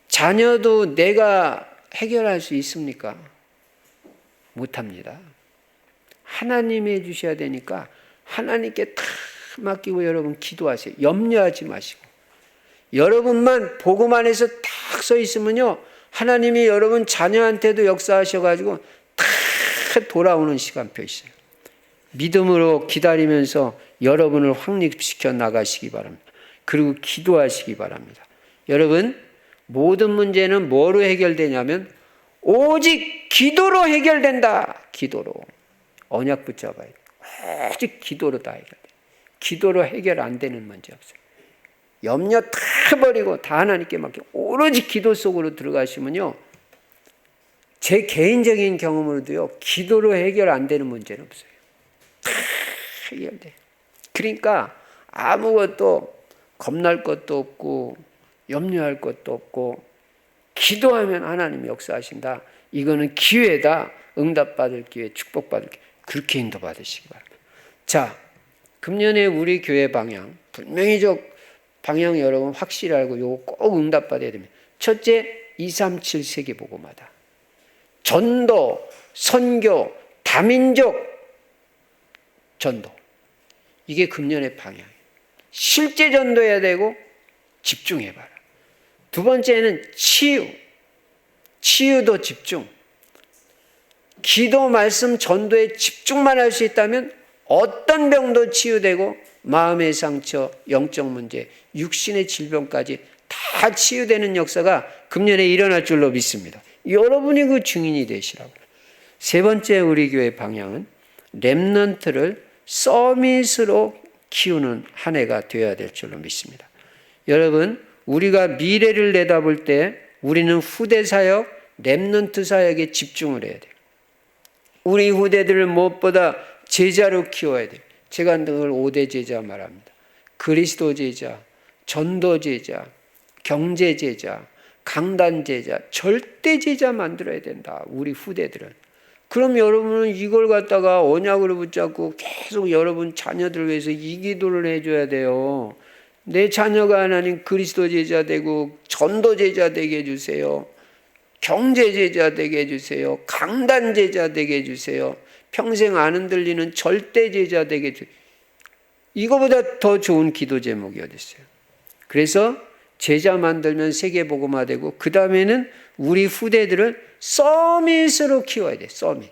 자녀도 내가 해결할 수 있습니까? 못합니다. 하나님이 해주셔야 되니까 하나님께 다 맡기고 여러분 기도하세요. 염려하지 마시고. 여러분만 복음 안에서 딱 서 있으면요, 하나님이 여러분 자녀한테도 역사하셔가지고 다 돌아오는 시간표 있어요. 믿음으로 기다리면서 여러분을 확립시켜 나가시기 바랍니다. 그리고 기도하시기 바랍니다. 여러분, 모든 문제는 뭐로 해결되냐면 오직 기도로 해결된다. 기도로. 언약 붙잡아야 돼. 오직 기도로 다 해결돼. 기도로 해결 안 되는 문제 없어요. 염려 다 버리고 다 하나님께 맡기고 오로지 기도 속으로 들어가시면요, 제 개인적인 경험으로도요, 기도로 해결 안 되는 문제는 없어요. 다 해결돼. 그러니까 아무것도 겁날 것도 없고 염려할 것도 없고 기도하면 하나님 역사하신다. 이거는 기회다. 응답받을 기회, 축복받을 기회. 그렇게 인도받으시기 바랍니다. 자, 금년에 우리 교회 방향, 분명히 방향 여러분 확실히 알고 요거 꼭 응답받아야 됩니다. 첫째, 237 세계복음화다. 전도, 선교, 다민족 전도. 이게 금년의 방향이에요. 실제 전도해야 되고 집중해봐라. 두 번째는 치유도 집중. 기도, 말씀, 전도에 집중만 할 수 있다면 어떤 병도 치유되고 마음의 상처, 영적 문제, 육신의 질병까지 다 치유되는 역사가 금년에 일어날 줄로 믿습니다. 여러분이 그 증인이 되시라고. 세 번째 우리 교회 방향은 렘넌트를 서밋으로 키우는 한 해가 되어야 될 줄로 믿습니다. 여러분, 우리가 미래를 내다볼 때 우리는 후대 사역, 렘넌트 사역에 집중을 해야 돼요. 우리 후대들을 무엇보다 제자로 키워야 돼요. 제가 늘 5대 제자 말합니다. 그리스도 제자, 전도 제자, 경제 제자, 강단 제자, 절대 제자 만들어야 된다. 우리 후대들은. 그럼 여러분은 이걸 갖다가 언약으로 붙잡고 계속 여러분 자녀들 위해서 이 기도를 해줘야 돼요. 내 자녀가 하나님 그리스도 제자 되고 전도 제자 되게 해주세요. 경제 제자 되게 해주세요. 강단 제자 되게 해주세요. 평생 안 흔들리는 절대 제자 되게 해주세요. 이거보다 더 좋은 기도 제목이 어디 있어요? 그래서 제자 만들면 세계복음화되고 그 다음에는 우리 후대들을 서밋으로 키워야 돼. 서밋.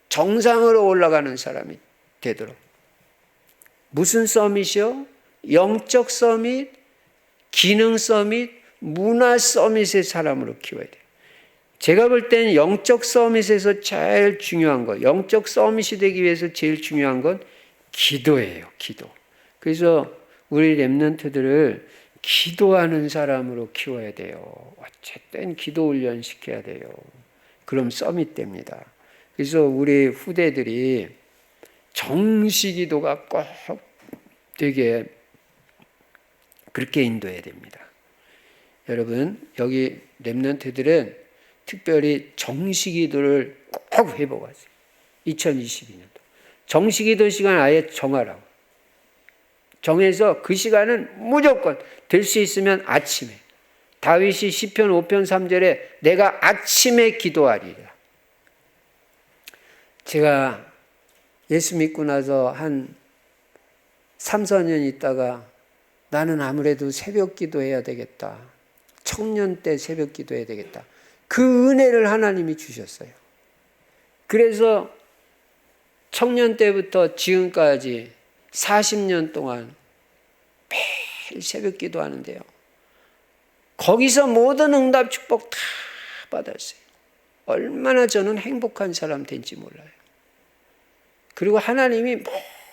정상으로 올라가는 사람이 되도록. 무슨 서밋이요? 영적 서밋, 기능 서밋, 문화 서밋의 사람으로 키워야 돼요. 제가 볼 때는 영적 서밋에서 제일 중요한 거, 영적 서밋이 되기 위해서 제일 중요한 건 기도예요. 기도. 그래서 우리 렘넌트들을 기도하는 사람으로 키워야 돼요. 어쨌든 기도 훈련 시켜야 돼요. 그럼 서밋 됩니다. 그래서 우리 후대들이 정시기도가 꼭 되게 그렇게 인도해야 됩니다. 여러분, 여기 렘넌트들은 특별히 정시기도를 꼭 회복하세요. 2022년도. 정시기도 시간 아예 정하라고. 정해서 그 시간은 무조건 될 수 있으면 아침에. 다윗이 시편 5편 3절에 내가 아침에 기도하리라. 제가 예수 믿고 나서 한 3, 4년 있다가 나는 아무래도 새벽 기도해야 되겠다. 청년 때 새벽 기도해야 되겠다. 그 은혜를 하나님이 주셨어요. 그래서 청년 때부터 지금까지 40년 동안 매일 새벽 기도하는데요. 거기서 모든 응답 축복 다 받았어요. 얼마나 저는 행복한 사람 된지 몰라요. 그리고 하나님이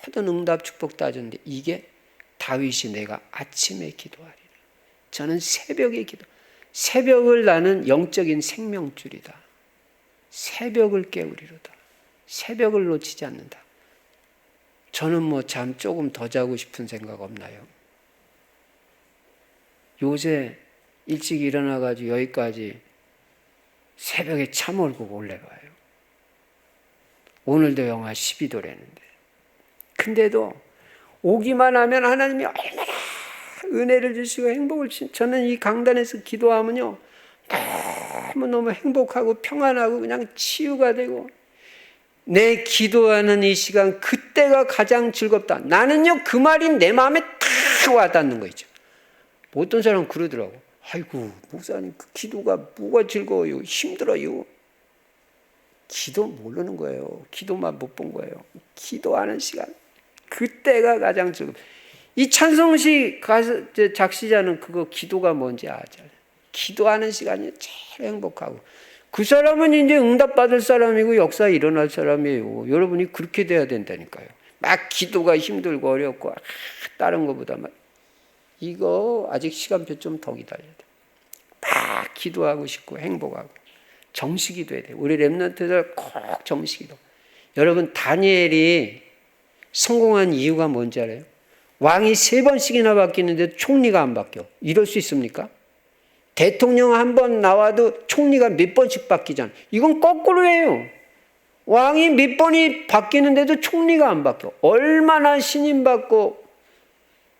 모든 응답 축복 다 줬는데 이게 다윗이 내가 아침에 기도하리라. 저는 새벽에 기도. 새벽을 나는 영적인 생명줄이다. 새벽을 깨우리로다. 새벽을 놓치지 않는다. 저는 뭐 잠 조금 더 자고 싶은 생각 없나요? 요새 일찍 일어나가지고 여기까지 새벽에 차 몰고 올라가요. 오늘도 영하 12도라는데. 근데도 오기만 하면 하나님이 얼마나 은혜를 주시고 행복을 주시고 저는 이 강단에서 기도하면요 너무너무 행복하고 평안하고 그냥 치유가 되고 내 기도하는 이 시간 그때가 가장 즐겁다. 나는요 그 말이 내 마음에 탁 와닿는 거 있죠. 어떤 사람은 그러더라고. 아이고 목사님 그 기도가 뭐가 즐거워요. 힘들어요. 기도 모르는 거예요. 기도만 못 본 거예요. 기도하는 시간 그때가 가장 즐겁다. 이 찬송시 작시자는 그거 기도가 뭔지 알잖아요. 기도하는 시간이 제일 행복하고 그 사람은 이제 응답받을 사람이고 역사에 일어날 사람이에요. 여러분이 그렇게 돼야 된다니까요. 막 기도가 힘들고 어렵고 다른 것보다 막 이거 아직 시간표 좀 더 기다려야 돼. 막 기도하고 싶고 행복하고 정식기도해야 돼. 우리 렘넌트들 꼭 정식기도. 여러분 다니엘이 성공한 이유가 뭔지 알아요? 왕이 3번씩이나 바뀌는데 총리가 안 바뀌어. 이럴 수 있습니까? 대통령 한 번 나와도 총리가 몇 번씩 바뀌잖아. 이건 거꾸로예요. 왕이 몇 번이 바뀌는데도 총리가 안 바뀌어. 얼마나 신임받고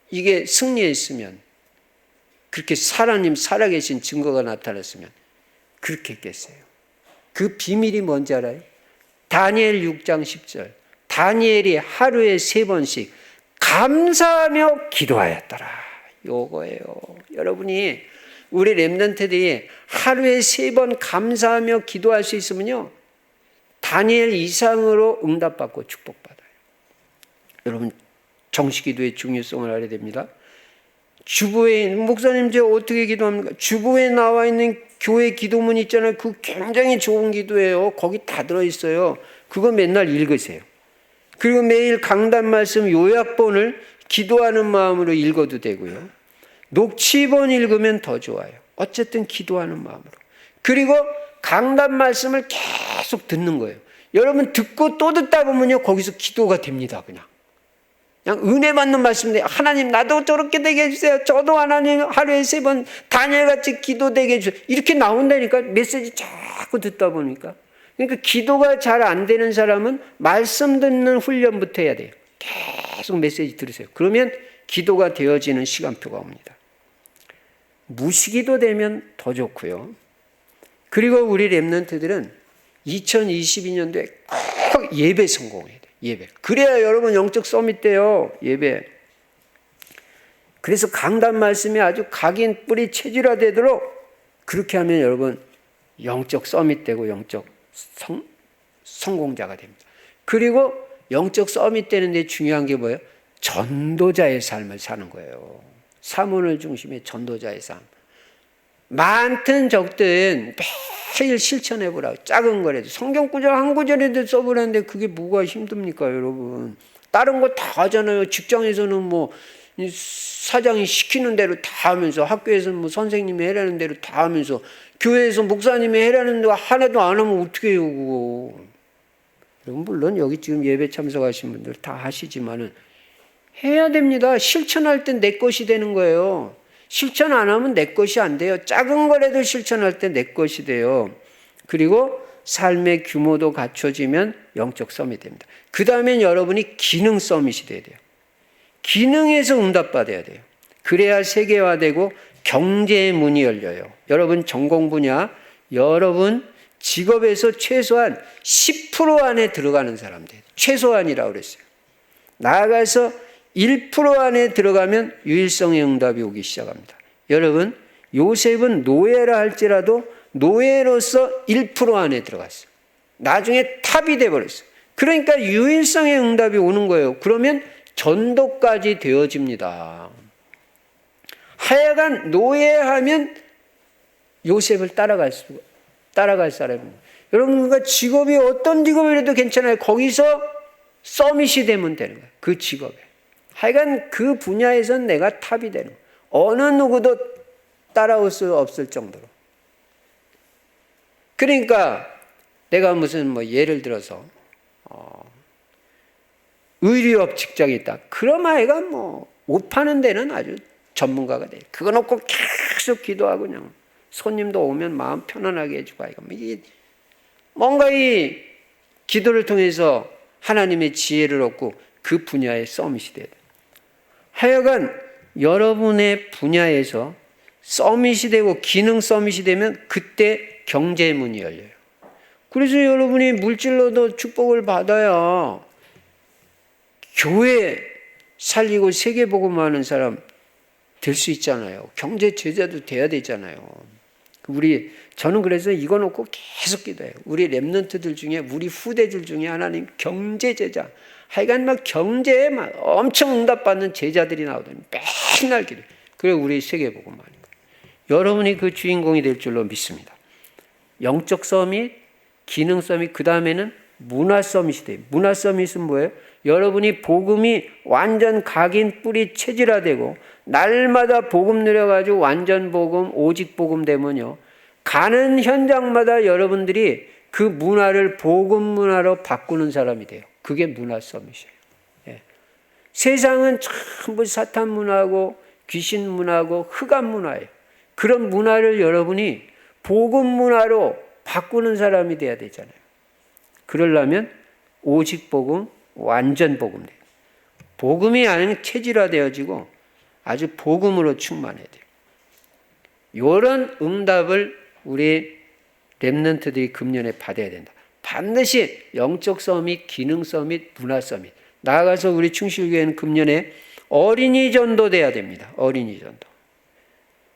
이게 승리했으면, 그렇게 하나님 살아계신 증거가 나타났으면 그렇게 했겠어요. 그 비밀이 뭔지 알아요? 다니엘 6장 10절. 다니엘이 하루에 3번씩 감사하며 기도하였더라. 요거예요. 여러분이 우리 렘넌트들이 하루에 3번 감사하며 기도할 수 있으면요 다니엘 이상으로 응답받고 축복받아요. 여러분 정식기도의 중요성을 알아야 됩니다. 주보에 목사님 제가 어떻게 기도합니까? 주보에 나와 있는 교회 기도문 있잖아요. 그 굉장히 좋은 기도예요. 거기 다 들어있어요. 그거 맨날 읽으세요. 그리고 매일 강단 말씀 요약본을 기도하는 마음으로 읽어도 되고요. 녹취본 읽으면 더 좋아요. 어쨌든 기도하는 마음으로. 그리고 강단 말씀을 계속 듣는 거예요. 여러분 듣고 또 듣다 보면요 거기서 기도가 됩니다. 그냥 은혜 받는 말씀인데 하나님 나도 저렇게 되게 해주세요. 저도 하나님 하루에 3번 다니엘같이 기도되게 해주세요. 이렇게 나온다니까. 메시지 자꾸 듣다 보니까. 그러니까 기도가 잘 안 되는 사람은 말씀 듣는 훈련부터 해야 돼요. 계속 메시지 들으세요. 그러면 기도가 되어지는 시간표가 옵니다. 무시기도 되면 더 좋고요. 그리고 우리 렘넌트들은 2022년도에 꼭 예배 성공해야 돼요. 예배. 그래야 여러분 영적 서밋 돼요. 예배. 그래서 강단 말씀이 아주 각인 뿌리 체질화되도록 그렇게 하면 여러분 영적 서밋 되고 영적 성공자가 됩니다. 그리고 영적 서밋 되는데 중요한 게 뭐예요? 전도자의 삶을 사는 거예요. 사문을 중심의 전도자의 삶. 많든 적든 매일 실천해보라고. 작은 거라도 성경 구절 한 구절에도 써보라는데 그게 뭐가 힘듭니까 여러분? 다른 거 다 하잖아요. 직장에서는 뭐 사장이 시키는 대로 다 하면서, 학교에서는 뭐 선생님이 해라는 대로 다 하면서, 교회에서 목사님이 해라는 거 하나도 안 하면 어떻게 해요 그거? 여러분 물론 여기 지금 예배 참석하신 분들 다 하시지만은 해야 됩니다. 실천할 땐 내 것이 되는 거예요. 실천 안 하면 내 것이 안 돼요. 작은 거라도 실천할 때 내 것이 돼요. 그리고 삶의 규모도 갖춰지면 영적 서밋이 됩니다. 그 다음엔 여러분이 기능 서밋이 돼야 돼요. 기능에서 응답받아야 돼요. 그래야 세계화되고 경제의 문이 열려요. 여러분 전공 분야, 여러분 직업에서 최소한 10% 안에 들어가는 사람들, 최소한이라고 그랬어요. 나아가서 1% 안에 들어가면 유일성의 응답이 오기 시작합니다. 여러분 요셉은 노예라 할지라도 노예로서 1% 안에 들어갔어요. 나중에 탑이 돼버렸어요. 그러니까 유일성의 응답이 오는 거예요. 그러면 전도까지 되어집니다. 하여간 노예하면 요셉을 따라갈 사람입니다. 여러분 그러니까 직업이 어떤 직업이라도 괜찮아요. 거기서 서밋이 되면 되는 거예요. 그 직업에. 하여간 그 분야에선 내가 탑이 되는 거예요. 어느 누구도 따라올 수 없을 정도로. 그러니까 내가 무슨 뭐 예를 들어서 의류업 직장이 있다. 그럼 아이가 뭐 옷 파는 데는 아주 전문가가 돼. 그거 놓고 계속 기도하고 그냥 손님도 오면 마음 편안하게 해주고 아이가 뭔가 이 기도를 통해서 하나님의 지혜를 얻고 그 분야에 서밋이 돼야 돼. 하여간 여러분의 분야에서 서밋이 되고 기능 서밋이 되면 그때 경제의 문이 열려요. 그래서 여러분이 물질로도 축복을 받아야 교회 살리고 세계복음하는 사람 될 수 있잖아요. 경제 제자도 돼야 되잖아요. 저는 그래서 이거 놓고 계속 기도해요. 우리 랩런트들 중에, 우리 후대들 중에 하나님 경제 제자, 하여간 막 경제에 막 엄청 응답받는 제자들이 나오더니 맨날 기도해요. 그래 우리 세계복음하는 거예요. 여러분이 그 주인공이 될 줄로 믿습니다. 영적 서밋, 기능 서밋, 그 다음에는 문화 서밋이 돼요. 문화 서밋은 뭐예요? 여러분이 복음이 완전 각인 뿌리 체질화되고 날마다 복음 누려가지고 완전 복음, 오직 복음 되면요, 가는 현장마다 여러분들이 그 문화를 복음 문화로 바꾸는 사람이 돼요. 그게 문화 서밋이에요. 예. 세상은 전부 사탄 문화고 귀신 문화고 흑암 문화예요. 그런 문화를 여러분이 복음 문화로 바꾸는 사람이 돼야 되잖아요. 그러려면 오직 복음, 완전 복음 돼요. 복음이 아닌 체질화되어지고 아주 복음으로 충만해야 돼요. 이런 응답을 우리 랩런트들이 금년에 받아야 된다. 반드시 영적 서밋, 기능 서밋, 문화 서밋. 나아가서 우리 충실교회는 금년에 어린이 전도돼야 됩니다. 어린이 전도.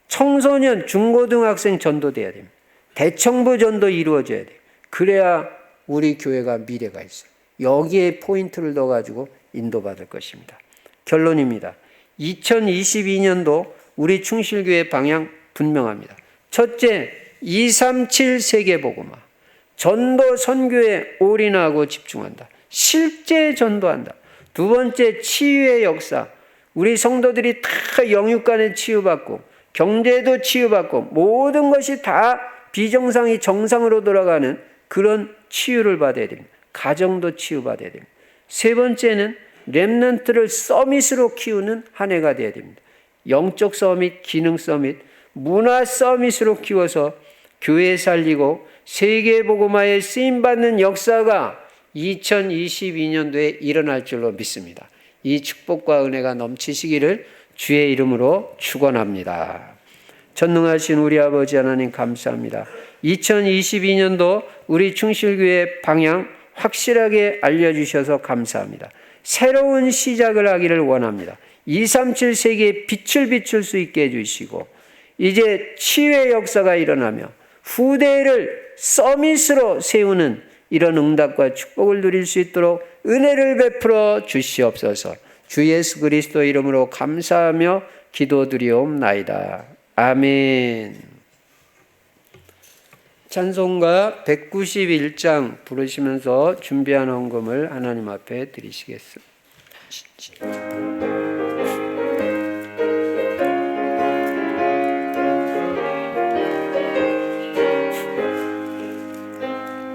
청소년, 중고등학생 전도돼야 됩니다. 대청부 전도 이루어져야 돼요. 그래야 우리 교회가 미래가 있어요. 여기에 포인트를 넣어가지고 인도받을 것입니다. 결론입니다. 2022년도 우리 충실교회 방향 분명합니다. 첫째, 237 세계복음화. 전도 선교에 올인하고 집중한다. 실제 전도한다. 두 번째, 치유의 역사. 우리 성도들이 다 영육간에 치유받고 경제도 치유받고 모든 것이 다 비정상이 정상으로 돌아가는 그런 치유를 받아야 됩니다. 가정도 치유받아야 됩니다. 세 번째는 렘넌트를 서밋으로 키우는 한 해가 되어야 됩니다. 영적 서밋, 기능 서밋, 문화 서밋으로 키워서 교회 살리고 세계복음화에 쓰임받는 역사가 2022년도에 일어날 줄로 믿습니다. 이 축복과 은혜가 넘치시기를 주의 이름으로 축원합니다. 전능하신 우리 아버지 하나님 감사합니다. 2022년도 우리 충실교회 방향 확실하게 알려주셔서 감사합니다. 새로운 시작을 하기를 원합니다. 237 세계에 빛을 비출 수 있게 해주시고 이제 치유의 역사가 일어나며 후대를 서밋으로 세우는 이런 응답과 축복을 누릴 수 있도록 은혜를 베풀어 주시옵소서. 주 예수 그리스도 이름으로 감사하며 기도드리옵나이다. 아멘. 찬송가 191장 부르시면서 준비한 헌금을 하나님 앞에 드리시겠습니다.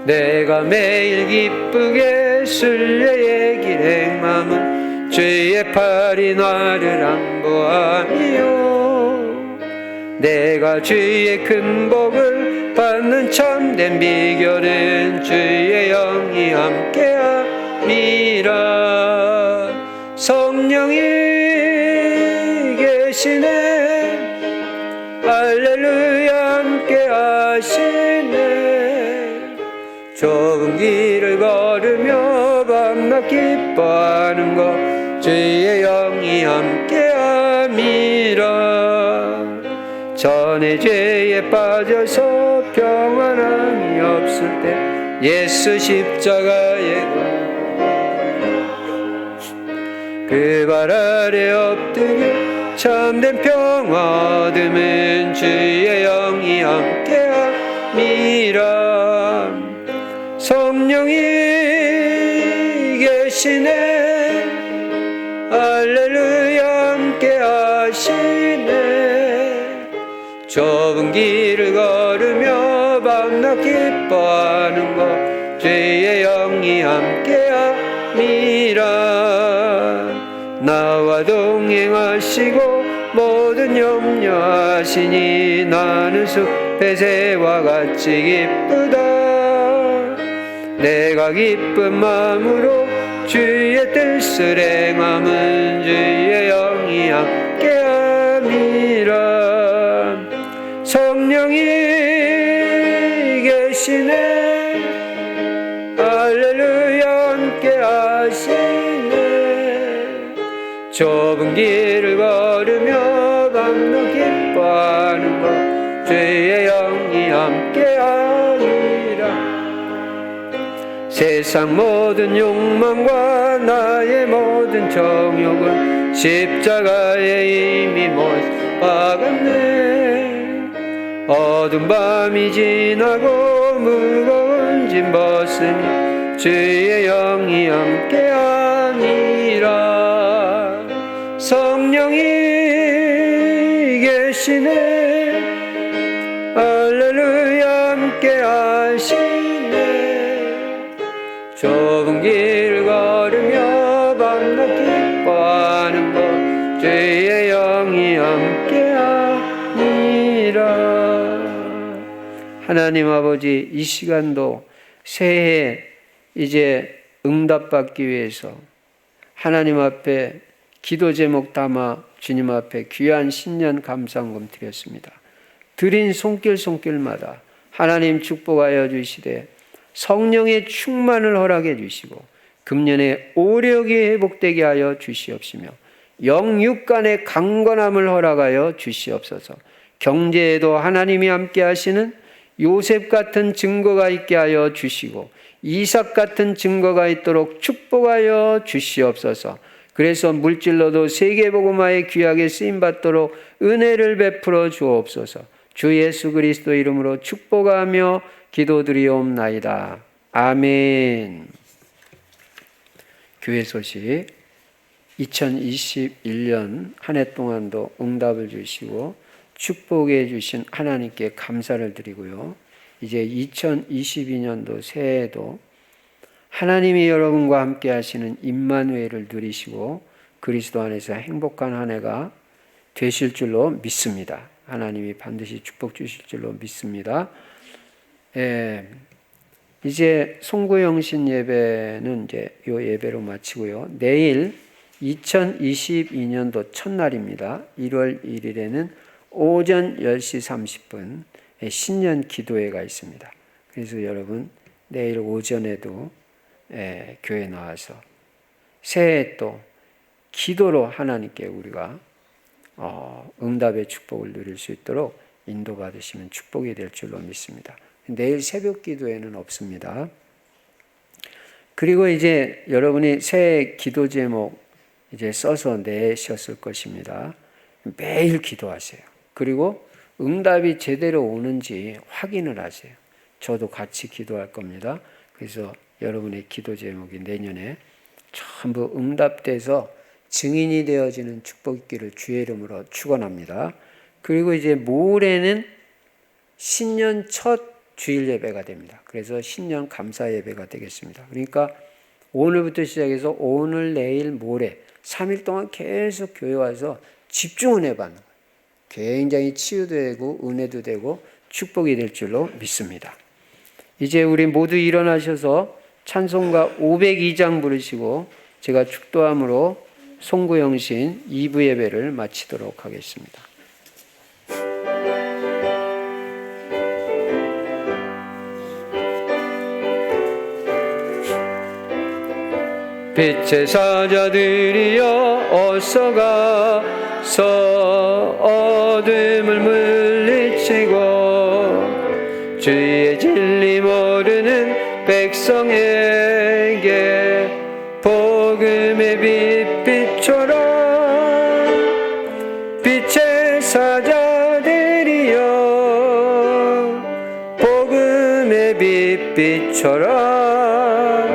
내가 매일 기쁘게 순례의 길 행함은 주의 팔이 나를 안보하며 내가 주의 큰 복을 받는 참된 비결은 주의 영이 함께함이라. 성령이 계시네 할렐루야 함께하시네. 좁은 길을 걸으며 밤낮 기뻐하는 것 주의 영이 함께함이라. 전에 죄에 빠져서 평안함이 없을 때 예수 십자가에 그 발 아래 엎드려 참된 평화 얻음은 주의 영이 함께함이라. 성령이 계시네 할렐루야 함께하시네. 좁은 길을 걸으며 밤낮 기뻐하는 것 주의 영이 함께함이라. 나와 동행하시고 모든 염려하시니 나는 숲의 새와 같이 기쁘다. 내가 기쁜 마음으로 주의 뜻을 행함은 주의 영이 함께함이라. 성령이 좁은 길을 걸으며 밤낮 기뻐하는 것 주의 영이 함께하리라. 세상 모든 욕망과 나의 모든 정욕은 십자가에 이미 못 박았네. 어두운 밤이 지나고 무거운 짐 벗으니 주의 영이 함께하니라. 성령이 계시네. 할렐루야 함께하시네. 좁은 길을 걸으며 밤낮 기뻐하는 것 주의 영이 함께하니라. 하나님 아버지, 이 시간도 새해 이제 응답받기 위해서 하나님 앞에 기도 제목 담아 주님 앞에 귀한 신년 감사헌금 드렸습니다. 드린 손길마다 하나님 축복하여 주시되 성령의 충만을 허락해 주시고 금년에 오력이 회복되게 하여 주시옵시며 영육 간의 강건함을 허락하여 주시옵소서. 경제에도 하나님이 함께 하시는 요셉 같은 증거가 있게 하여 주시고 이삭 같은 증거가 있도록 축복하여 주시옵소서. 그래서 물질로도 세계복음화에 귀하게 쓰임받도록 은혜를 베풀어 주옵소서. 주 예수 그리스도 이름으로 축복하며 기도드리옵나이다. 아멘. 교회 소식. 2021년 한 해 동안도 응답을 주시고 축복해 주신 하나님께 감사를 드리고요. 이제 2022년도 새해에도 하나님이 여러분과 함께 하시는 임마누엘을 누리시고 그리스도 안에서 행복한 한 해가 되실 줄로 믿습니다. 하나님이 반드시 축복 주실 줄로 믿습니다. 이제 송구영신 예배는 이제 요 예배로 마치고요. 내일 2022년도 첫날입니다. 1월 1일에는 오전 10시 30분 신년 기도회가 있습니다. 그래서 여러분 내일 오전에도 교회 나와서 새해 또 기도로 하나님께 우리가 응답의 축복을 누릴 수 있도록 인도받으시면 축복이 될 줄로 믿습니다. 내일 새벽 기도회는 없습니다. 그리고 이제 여러분이 새해 기도 제목 이제 써서 내셨을 것입니다. 매일 기도하세요. 그리고 응답이 제대로 오는지 확인을 하세요. 저도 같이 기도할 겁니다. 그래서 여러분의 기도 제목이 내년에 전부 응답돼서 증인이 되어지는 축복 있기를 주의 이름으로 축원합니다. 그리고 이제 모레는 신년 첫 주일 예배가 됩니다. 그래서 신년 감사 예배가 되겠습니다. 그러니까 오늘부터 시작해서 오늘, 내일, 모레 3일 동안 계속 교회 와서 집중 은혜 받는 거예요. 굉장히 치유도 되고 은혜도 되고 축복이 될 줄로 믿습니다. 이제 우리 모두 일어나셔서 찬송가 502장 부르시고 제가 축도함으로 송구영신 2부 예배를 마치도록 하겠습니다. 빛의 사자들이여 어서 가서 어둠을 물리치고 주의 진리 모르는 백성에게 복음의 빛 비춰라. 빛의 사자들이여 복음의 빛 비춰라.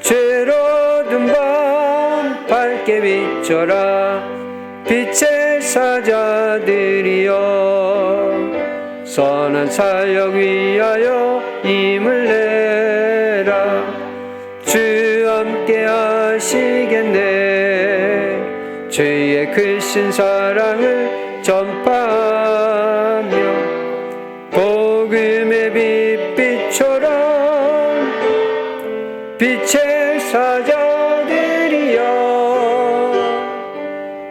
죄로든 밤 밝게 비춰라. 빛의 사자들이여 선한 사역 위하여 힘을 내라. 주 함께 하시겠네. 주의 크신 사랑을 전파하며 복음의 빛 비춰라. 빛의 사자들이여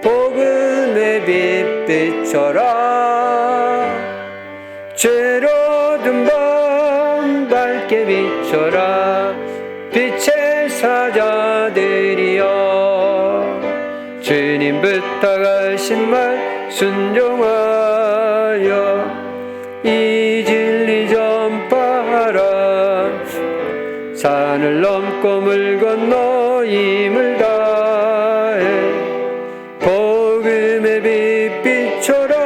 복음의 빛 비춰라. 죄로든 밤 밝게 비춰라. 빛의 사자들이여 주님 부탁하신 말 순종하여 이 진리 전파하라. 산을 넘고 물 건너 힘을 다해 복음의 빛 비춰라.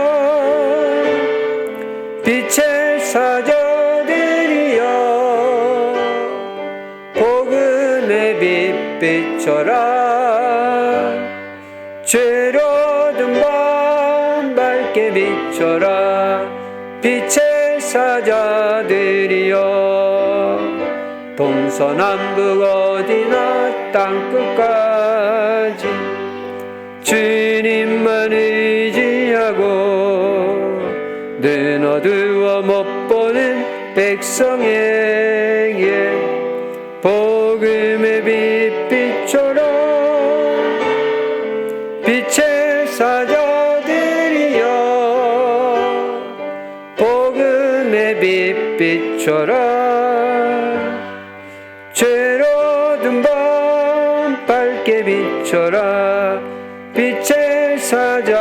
빛의 사자들이여 복음의 빛 비춰라. 죄로든 밤 밝게 비춰라. 빛의 사자들이여 동서남북 어디나 땅끝까지 주님만 의지하고 눈 어두워 못 보는 백성에게 복음의 빛 비춰라. 빛의 사자들이여 복음의 빛 비춰라. 죄로든 밤 밝게 비춰라. 빛의 사자들이여.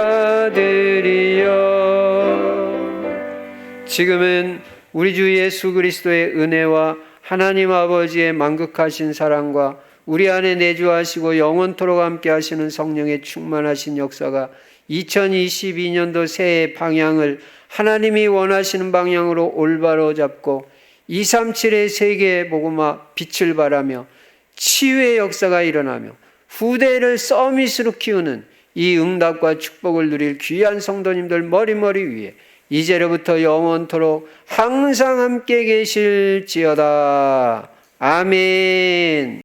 지금은 우리 주 예수 그리스도의 은혜와 하나님 아버지의 만극하신 사랑과 우리 안에 내주하시고 영원토록 함께 하시는 성령의 충만하신 역사가 2022년도 새해 방향을 하나님이 원하시는 방향으로 올바로 잡고 237의 세계 복음화 빛을 발하며 치유의 역사가 일어나며 후대를 서밋으로 키우는 이 응답과 축복을 누릴 귀한 성도님들 머리머리 위에 이제로부터 영원토록 항상 함께 계실지어다. 아멘.